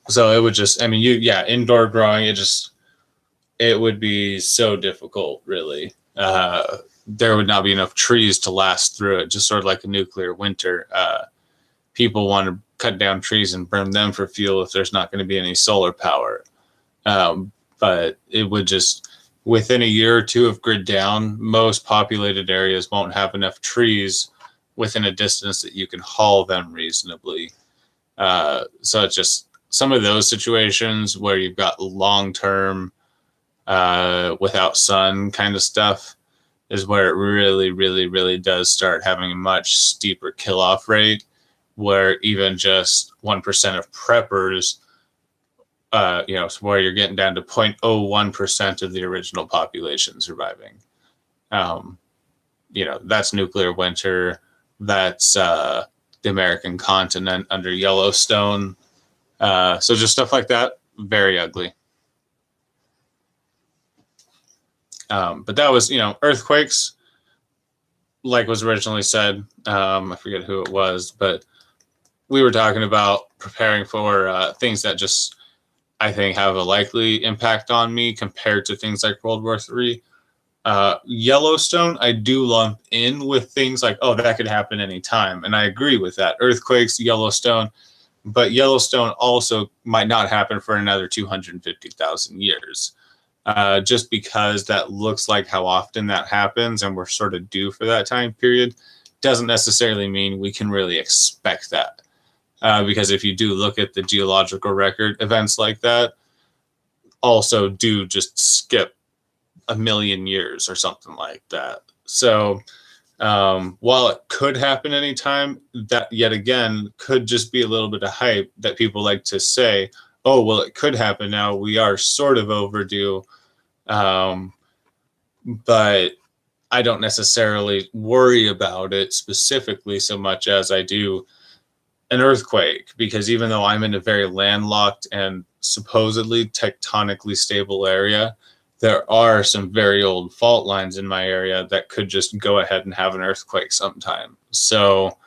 So it would just, I mean, indoor growing, it would be so difficult, really. There would not be enough trees to last through it, just sort of like a nuclear winter. People want to cut down trees and burn them for fuel if there's not going to be any solar power. But it would just, within a year or two of grid down, most populated areas won't have enough trees within a distance that you can haul them reasonably. So it's just some of those situations where you've got long-term without sun kind of stuff is where it really, really, really does start having a much steeper kill-off rate, where even just 1% of preppers, where you're getting down to 0.01% of the original population surviving. That's nuclear winter. That's the American continent under Yellowstone. So just stuff like that, very ugly. But that was, earthquakes, like was originally said. I forget who it was, but we were talking about preparing for things that just, I think, have a likely impact on me compared to things like World War III. Yellowstone, I do lump in with things like, oh, that could happen anytime. And I agree with that. Earthquakes, Yellowstone. But Yellowstone also might not happen for another 250,000 years. Just because that looks like how often that happens and we're sort of due for that time period doesn't necessarily mean we can really expect that. Because if you do look at the geological record, events like that also do just skip a million years or something like that. So while it could happen anytime, that yet again could just be a little bit of hype that people like to say, oh, well, it could happen now. We are sort of overdue. But I don't necessarily worry about it specifically so much as I do an earthquake, because even though I'm in a very landlocked and supposedly tectonically stable area, there are some very old fault lines in my area that could just go ahead and have an earthquake sometime. So,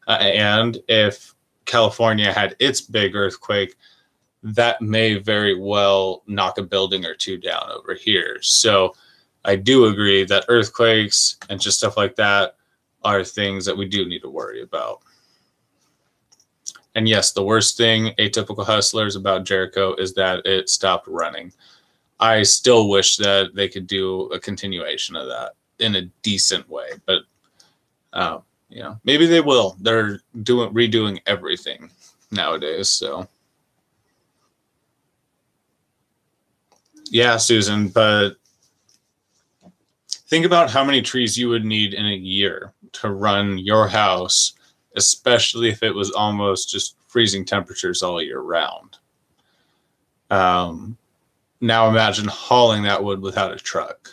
and if California had its big earthquake, that may very well knock a building or two down over here. So I do agree that earthquakes and just stuff like that are things that we do need to worry about. And yes, the worst thing, Atypical Hustlers, about Jericho is that it stopped running. I still wish that they could do a continuation of that in a decent way, but maybe they will. They're redoing everything nowadays. So yeah, Susan, but think about how many trees you would need in a year to run your house, especially if it was almost just freezing temperatures all year round. Now imagine hauling that wood without a truck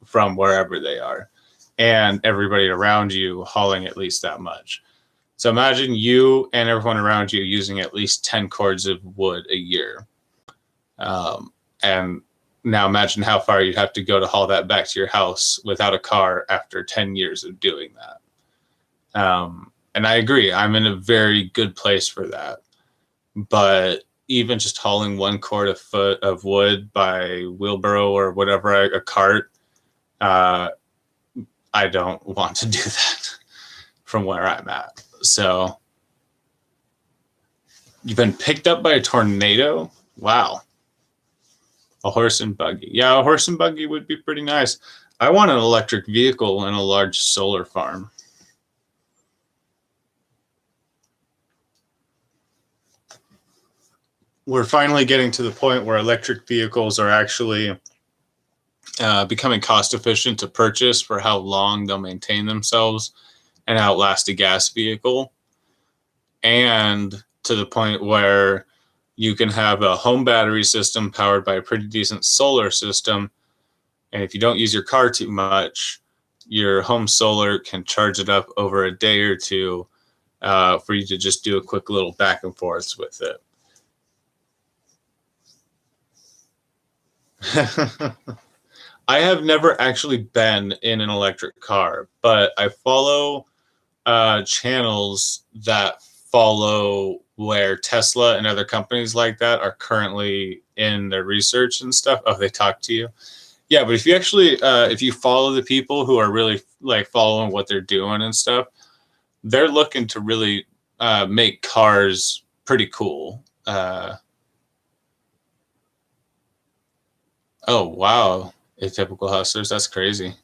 from wherever they are, and everybody around you hauling at least that much. So imagine you and everyone around you using at least 10 cords of wood a year. And now imagine how far you'd have to go to haul that back to your house without a car after 10 years of doing that. And I agree, I'm in a very good place for that. But even just hauling 1 cord of wood by wheelbarrow or whatever, a cart, I don't want to do that from where I'm at. So you've been picked up by a tornado? Wow. A horse and buggy. Yeah, a horse and buggy would be pretty nice. I want an electric vehicle and a large solar farm. We're finally getting to the point where electric vehicles are actually becoming cost efficient to purchase for how long they'll maintain themselves and outlast a gas vehicle. And to the point where you can have a home battery system powered by a pretty decent solar system. And if you don't use your car too much, your home solar can charge it up over a day or two for you to just do a quick little back and forth with it. I have never actually been in an electric car, but I follow channels that follow where Tesla and other companies like that are currently in their research and stuff. Oh, they talk to you. Yeah, but if you actually, if you follow the people who are really like following what they're doing and stuff, they're looking to really make cars pretty cool. Oh, wow. Atypical hustlers. That's crazy.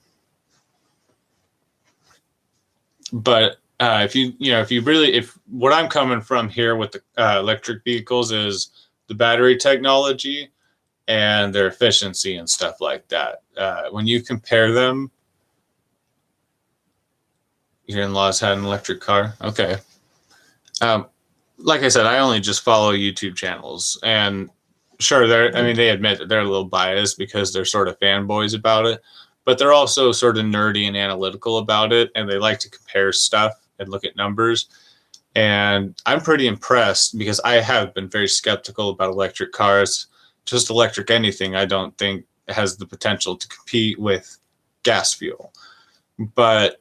But if what I'm coming from here with the electric vehicles is the battery technology and their efficiency and stuff like that. When you compare them, your in-laws had an electric car. Okay. Like I said, I only just follow YouTube channels, and sure, they admit that they're a little biased because they're sort of fanboys about it, but they're also sort of nerdy and analytical about it, and they like to compare stuff and look at numbers. And I'm pretty impressed because I have been very skeptical about electric cars. Just electric anything, I don't think has the potential to compete with gas fuel. But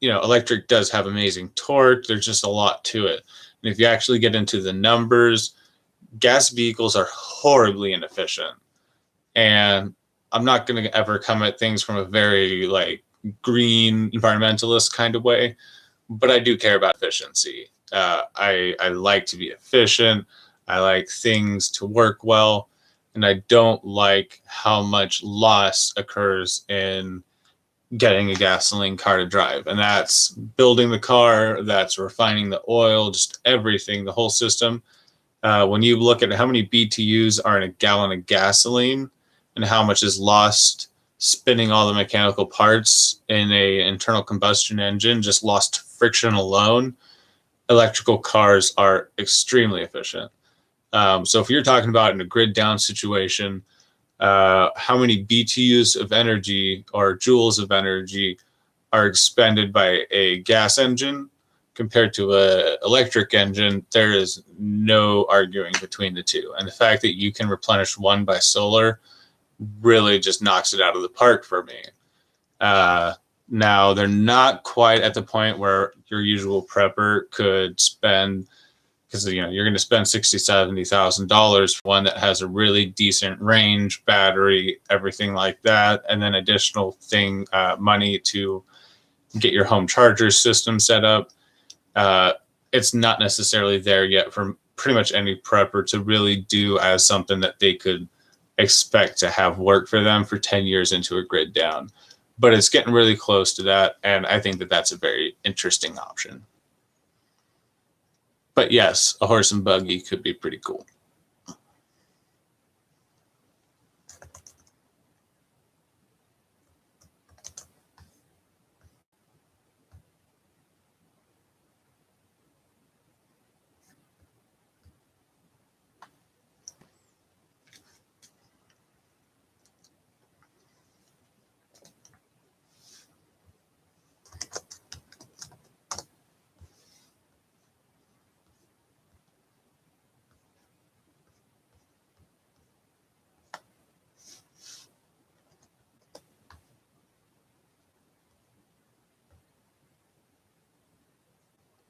electric does have amazing torque. There's just a lot to it. And if you actually get into the numbers, gas vehicles are horribly inefficient. And I'm not going to ever come at things from a very green environmentalist kind of way, but I do care about efficiency. I like to be efficient. I like things to work well, and I don't like how much loss occurs in getting a gasoline car to drive. And that's building the car, that's refining the oil, just everything, the whole system. When you look at how many BTUs are in a gallon of gasoline and how much is lost spinning all the mechanical parts in a internal combustion engine, just lost friction alone, electrical cars are extremely efficient. So if you're talking about in a grid down situation, how many BTUs of energy or joules of energy are expended by a gas engine compared to an electric engine, there is no arguing between the two. And the fact that you can replenish one by solar really just knocks it out of the park for me. Now, they're not quite at the point where your usual prepper could spend, because you're going to spend $60,000, $70,000 for one that has a really decent range, battery, everything like that, and then additional money to get your home charger system set up. It's not necessarily there yet for pretty much any prepper to really do as something that they could expect to have work for them for 10 years into a grid down. But it's getting really close to that, and I think that that's a very interesting option. But yes, a horse and buggy could be pretty cool.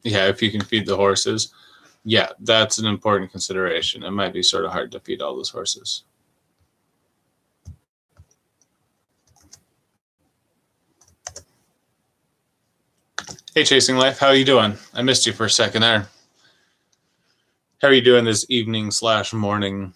Yeah, if you can feed the horses. Yeah, that's an important consideration. It might be sort of hard to feed all those horses. Hey, Chasing Life, how are you doing? I missed you for a second there. How are you doing this evening / morning?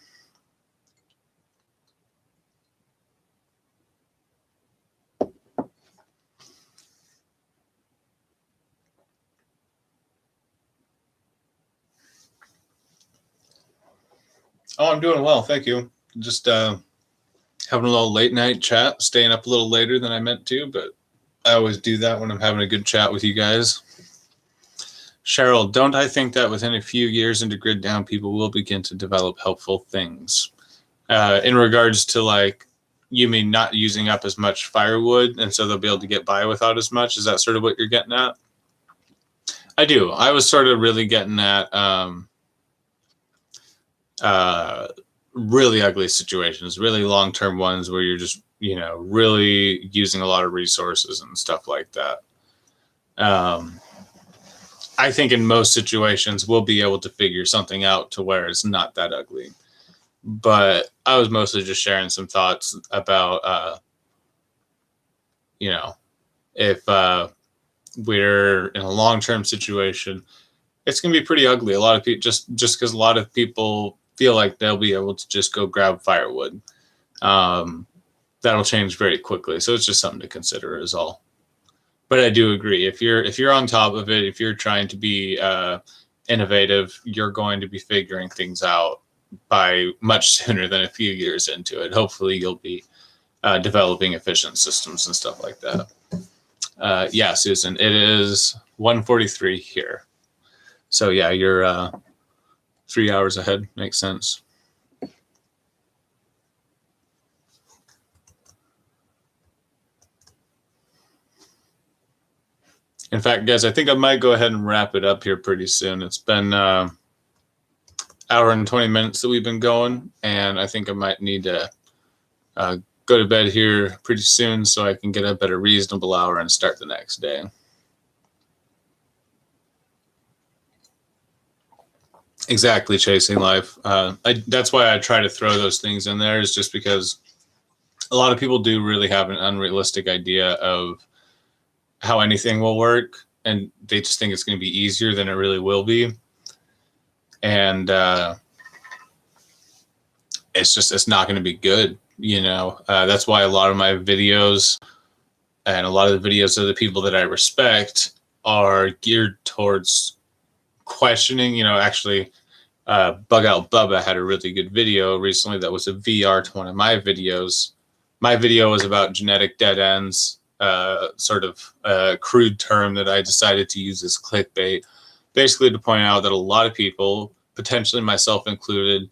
Oh, I'm doing well, thank you. Just having a little late night chat, staying up a little later than I meant to, but I always do that when I'm having a good chat with you guys. Cheryl, don't I think that within a few years into grid down, people will begin to develop helpful things? In regards to, like, you mean not using up as much firewood, and so they'll be able to get by without as much? Is that sort of what you're getting at? I do. I was sort of really getting at really ugly situations, really long-term ones where you're just, really using a lot of resources and stuff like that. I think in most situations we'll be able to figure something out to where it's not that ugly. But I was mostly just sharing some thoughts about, if we're in a long-term situation, it's going to be pretty ugly. A lot of people, just because a lot of people feel like they'll be able to just go grab firewood. That'll change very quickly. So it's just something to consider is all. But I do agree. If you're on top of it, if you're trying to be innovative, you're going to be figuring things out by much sooner than a few years into it. Hopefully you'll be developing efficient systems and stuff like that. Yeah, Susan, it is 1:43 here. So yeah, you're 3 hours ahead. Makes sense. In fact, guys, I think I might go ahead and wrap it up here pretty soon. It's been hour and 20 minutes that we've been going, and I think I might need to go to bed here pretty soon so I can get up at a reasonable hour and start the next day. Exactly, Chasing Life. That's why I try to throw those things in there, is just because a lot of people do really have an unrealistic idea of how anything will work, and they just think it's going to be easier than it really will be. And it's not going to be good. That's why a lot of my videos and a lot of the videos of the people that I respect are geared towards questioning. Actually, Bug Out Bubba had a really good video recently that was a VR to one of my videos. My video was about genetic dead ends, sort of a crude term that I decided to use as clickbait, basically to point out that a lot of people, potentially myself included,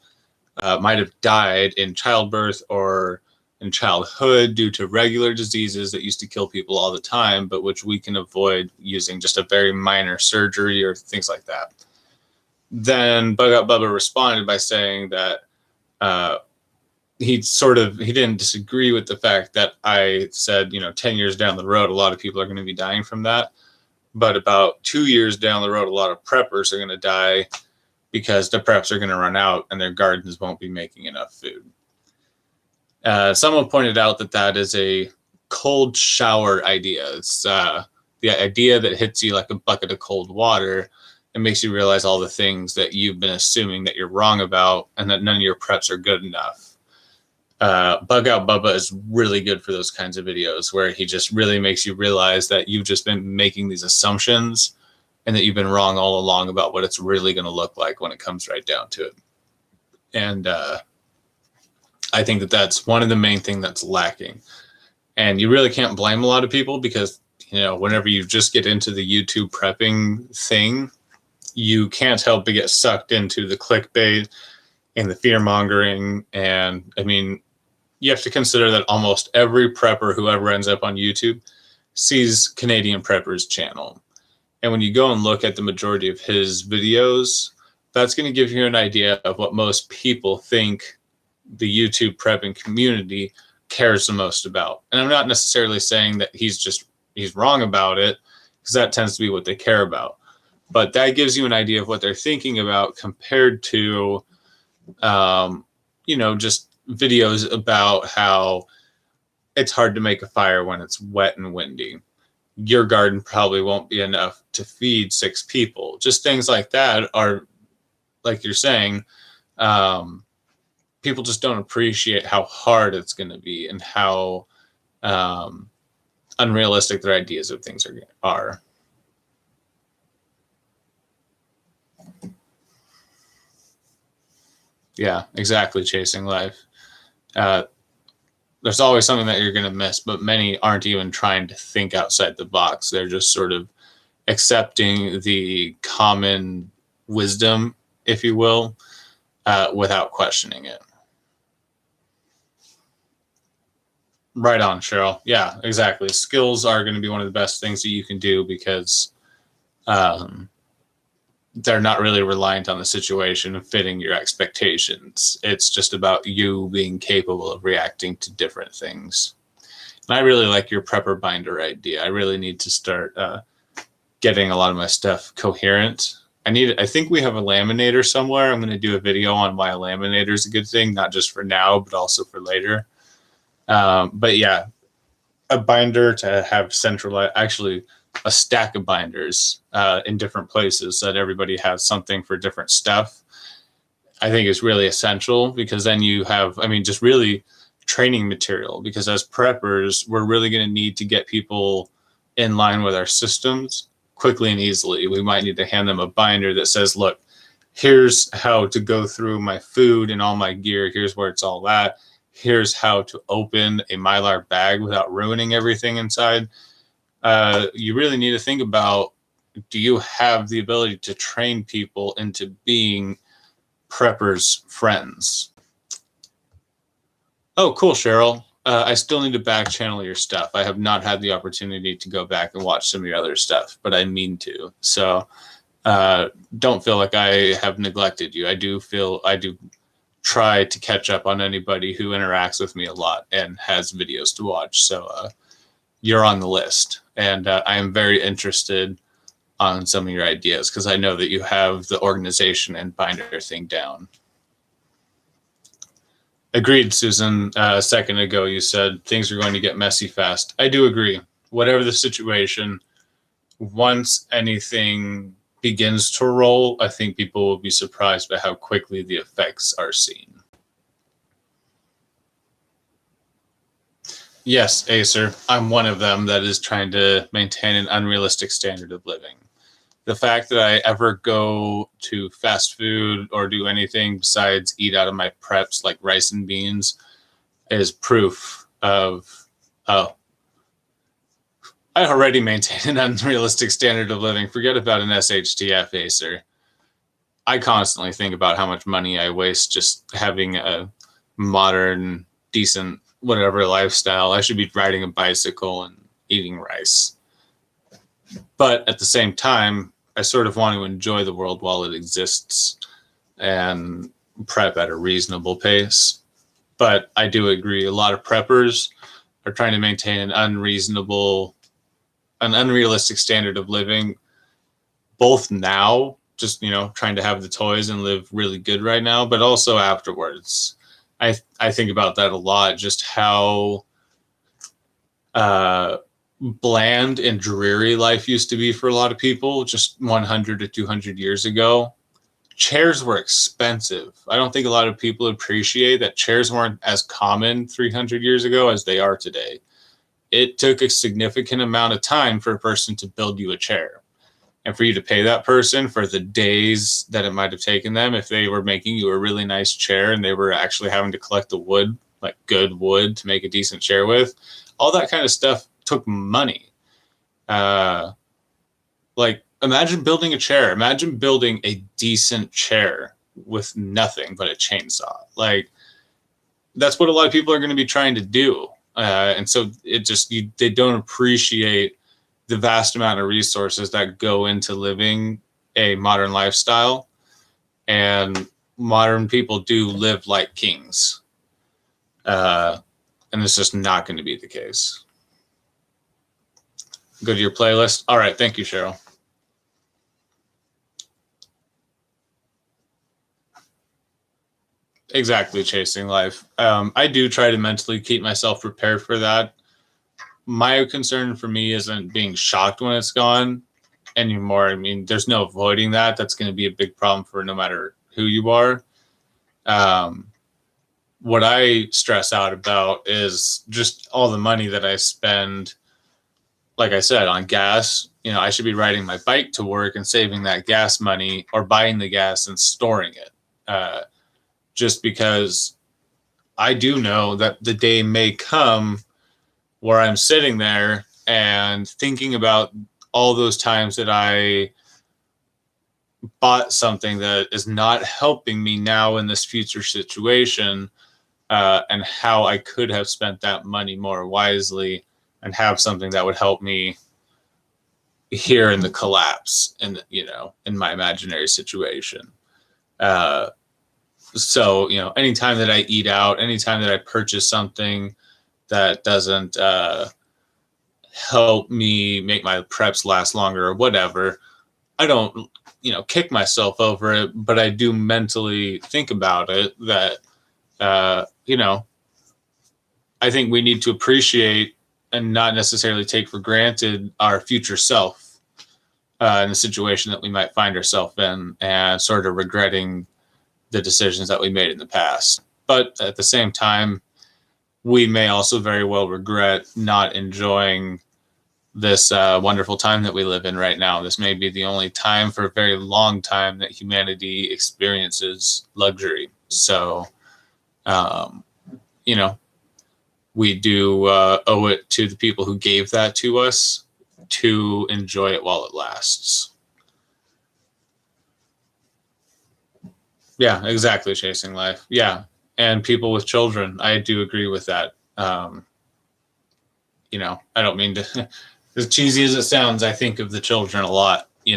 might have died in childbirth or in childhood due to regular diseases that used to kill people all the time, but which we can avoid using just a very minor surgery or things like that. Then Bug Out Bubba responded by saying that he didn't disagree with the fact that I said, 10 years down the road, a lot of people are going to be dying from that. But about 2 years down the road, a lot of preppers are going to die because the preps are going to run out and their gardens won't be making enough food. Someone pointed out that is a cold shower idea. It's the idea that hits you like a bucket of cold water and makes you realize all the things that you've been assuming that you're wrong about and that none of your preps are good enough. Bug Out Bubba is really good for those kinds of videos where he just really makes you realize that you've just been making these assumptions and that you've been wrong all along about what it's really going to look like when it comes right down to it. And I think that that's one of the main things that's lacking. And you really can't blame a lot of people because, you know, whenever you just get into the YouTube prepping thing, you can't help but get sucked into the clickbait and the fear mongering. And I mean, you have to consider that almost every prepper who ever ends up on YouTube sees Canadian Prepper's channel. And when you go and look at the majority of his videos, that's going to give you an idea of what most people think the YouTube prepping community cares the most about. And I'm not necessarily saying that he's wrong about it, because that tends to be what they care about. But that gives you an idea of what they're thinking about compared to, you know, just videos about how it's hard to make a fire when it's wet and windy. Your garden probably won't be enough to feed 6 people. Just things like that are, like you're saying, people just don't appreciate how hard it's going to be and how unrealistic their ideas of things are. Yeah, exactly. Chasing life. There's always something that you're going to miss, but many aren't even trying to think outside the box. They're just sort of accepting the common wisdom, if you will, without questioning it. Right on, Cheryl. Yeah, exactly. Skills are going to be one of the best things that you can do because they're not really reliant on the situation and fitting your expectations. It's just about you being capable of reacting to different things. And I really like your prepper binder idea. I really need to start getting a lot of my stuff coherent. I think we have a laminator somewhere. I'm going to do a video on why a laminator is a good thing, not just for now, but also for later. But yeah, a binder to have centralized, actually a stack of binders in different places so that everybody has something for different stuff, I think is really essential, because then you have, I mean, just really training material, because as preppers, we're really going to need to get people in line with our systems quickly and easily. We might need to hand them a binder that says, look, here's how to go through my food and all my gear. Here's where it's all at. Here's how to open a Mylar bag without ruining everything inside. You really need to think about, do you have the ability to train people into being preppers' friends? Oh, cool, Cheryl. I still need to back channel your stuff. I have not had the opportunity to go back and watch some of your other stuff, but I mean to. So don't feel like I have neglected you. I do try to catch up on anybody who interacts with me a lot and has videos to watch. So you're on the list. And I am very interested on some of your ideas, because I know that you have the organization and binder thing down. Agreed, Susan. A second ago, you said things are going to get messy fast. I do agree. Whatever the situation, once anything begins to roll, I think people will be surprised by how quickly the effects are seen. Yes, Acer, I'm one of them that is trying to maintain an unrealistic standard of living. The fact that I ever go to fast food or do anything besides eat out of my preps like rice and beans is proof of, oh, I already maintain an unrealistic standard of living. Forget about an SHTF, Acer. I constantly think about how much money I waste just having a modern, decent, whatever lifestyle. I should be riding a bicycle and eating rice. But at the same time, I sort of want to enjoy the world while it exists and prep at a reasonable pace. But I do agree, a lot of preppers are trying to maintain an unrealistic standard of living, both now, just, you know, trying to have the toys and live really good right now, but also afterwards. I think about that a lot, just how bland and dreary life used to be for a lot of people just 100 to 200 years ago, chairs were expensive. I don't think a lot of people appreciate that chairs weren't as common 300 years ago as they are today. It took a significant amount of time for a person to build you a chair. And for you to pay that person for the days that it might have taken them, if they were making you a really nice chair and they were actually having to collect the wood, like good wood, to make a decent chair with, all that kind of stuff took money. Like, imagine building a chair. Imagine building a decent chair with nothing but a chainsaw. Like, that's what a lot of people are going to be trying to do. And so they don't appreciate the vast amount of resources that go into living a modern lifestyle. And modern people do live like kings. And it's just not going to be the case. Go to your playlist. All right. Thank you, Cheryl. Exactly. Chasing life. I do try to mentally keep myself prepared for that. My concern for me isn't being shocked when it's gone anymore. I mean, there's no avoiding that. That's going to be a big problem for no matter who you are. What I stress out about is just all the money that I spend, like I said, on gas. You know, I should be riding my bike to work and saving that gas money, or buying the gas and storing it. Just because I do know that the day may come where I'm sitting there and thinking about all those times that I bought something that is not helping me now in this future situation, and how I could have spent that money more wisely and have something that would help me here in the collapse and, in my imaginary situation. So, anytime that I eat out, anytime that I purchase something that doesn't help me make my preps last longer or whatever, I don't, kick myself over it, but I do mentally think about it that, I think we need to appreciate and not necessarily take for granted our future self in the situation that we might find ourselves in, and sort of regretting the decisions that we made in the past. But at the same time, we may also very well regret not enjoying this wonderful time that we live in right now. This may be the only time for a very long time that humanity experiences luxury. So, we do owe it to the people who gave that to us to enjoy it while it lasts. Yeah, exactly. Chasing life. Yeah. And people with children, I do agree with that. I don't mean to, as cheesy as it sounds, I think of the children a lot, you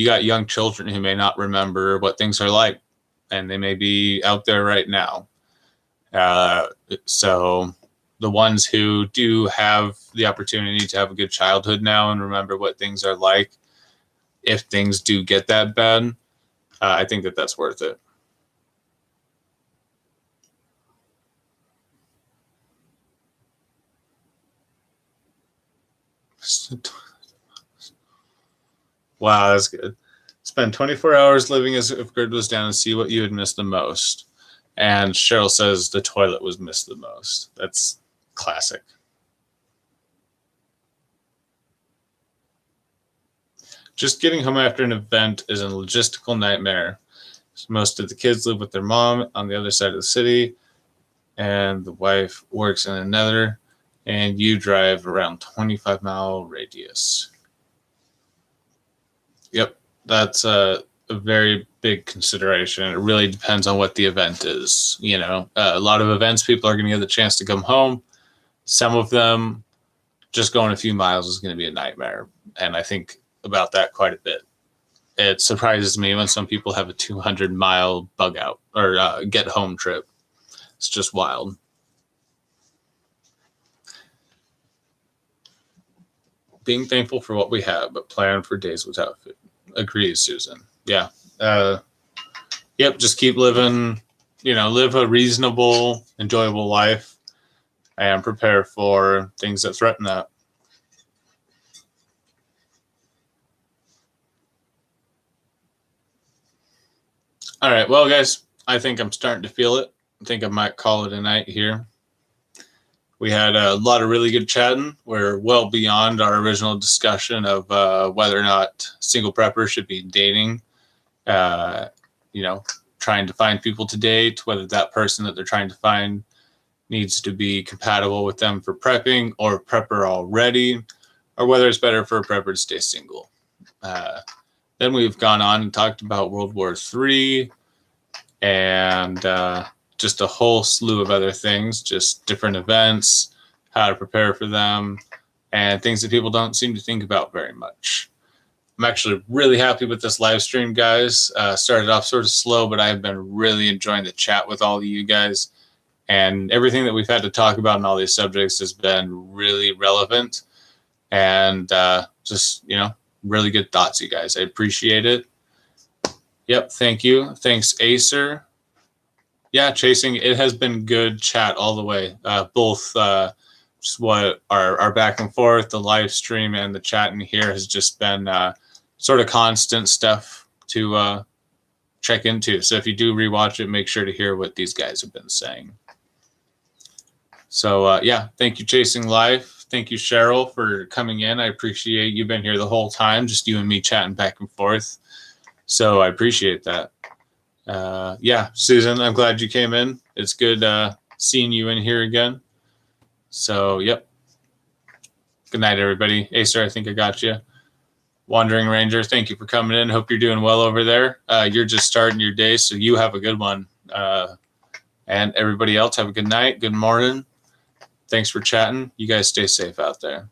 got young children who may not remember what things are like, and they may be out there right now. So the ones who do have the opportunity to have a good childhood now and remember what things are like, if things do get that bad, I think that that's worth it. Wow, that's good. Spend 24 hours living as if grid was down and see what you would miss the most. And Cheryl says the toilet was missed the most. That's classic. Just getting home after an event is a logistical nightmare. Most of the kids live with their mom on the other side of the city, and the wife works in another, and you drive around 25-mile radius. Yep, that's a very big consideration. It really depends on what the event is. A lot of events, people are going to get the chance to come home. Some of them, just going a few miles is going to be a nightmare. And I think about that quite a bit. It surprises me when some people have a 200-mile bug out or get home trip. It's just wild. Being thankful for what we have, but plan for days without food. Agrees, Susan. Yeah. Yep. Just keep living, live a reasonable, enjoyable life, and prepare for things that threaten that. All right. Well, guys, I think I'm starting to feel it. I think I might call it a night here. We had a lot of really good chatting. We're well beyond our original discussion of whether or not single preppers should be dating, you know, trying to find people to date, whether that person that they're trying to find needs to be compatible with them for prepping or a prepper already, or whether it's better for a prepper to stay single. Then we've gone on and talked about World War III and just a whole slew of other things, just different events, how to prepare for them, and things that people don't seem to think about very much. I'm actually really happy with this live stream, guys. Started off sort of slow, but I've been really enjoying the chat with all of you guys. And everything that we've had to talk about in all these subjects has been really relevant. And just, you know, really good thoughts, you guys. I appreciate it. Yep, thank you. Thanks, Acer. Yeah, Chasing, it has been good chat all the way. Both just what our back and forth, the live stream, and the chat in here has just been sort of constant stuff to check into. So if you do rewatch it, make sure to hear what these guys have been saying. So yeah, thank you, Chasing Life. Thank you, Cheryl, for coming in. I appreciate you've been here the whole time, just you and me chatting back and forth. So I appreciate that. Yeah, Susan, I'm glad you came in. It's good seeing you in here again. So, yep. Good night, everybody. Acer, I think I got you. Wandering Ranger, thank you for coming in. Hope you're doing well over there. You're just starting your day, so you have a good one. And everybody else, have a good night, good morning. Thanks for chatting. You guys stay safe out there.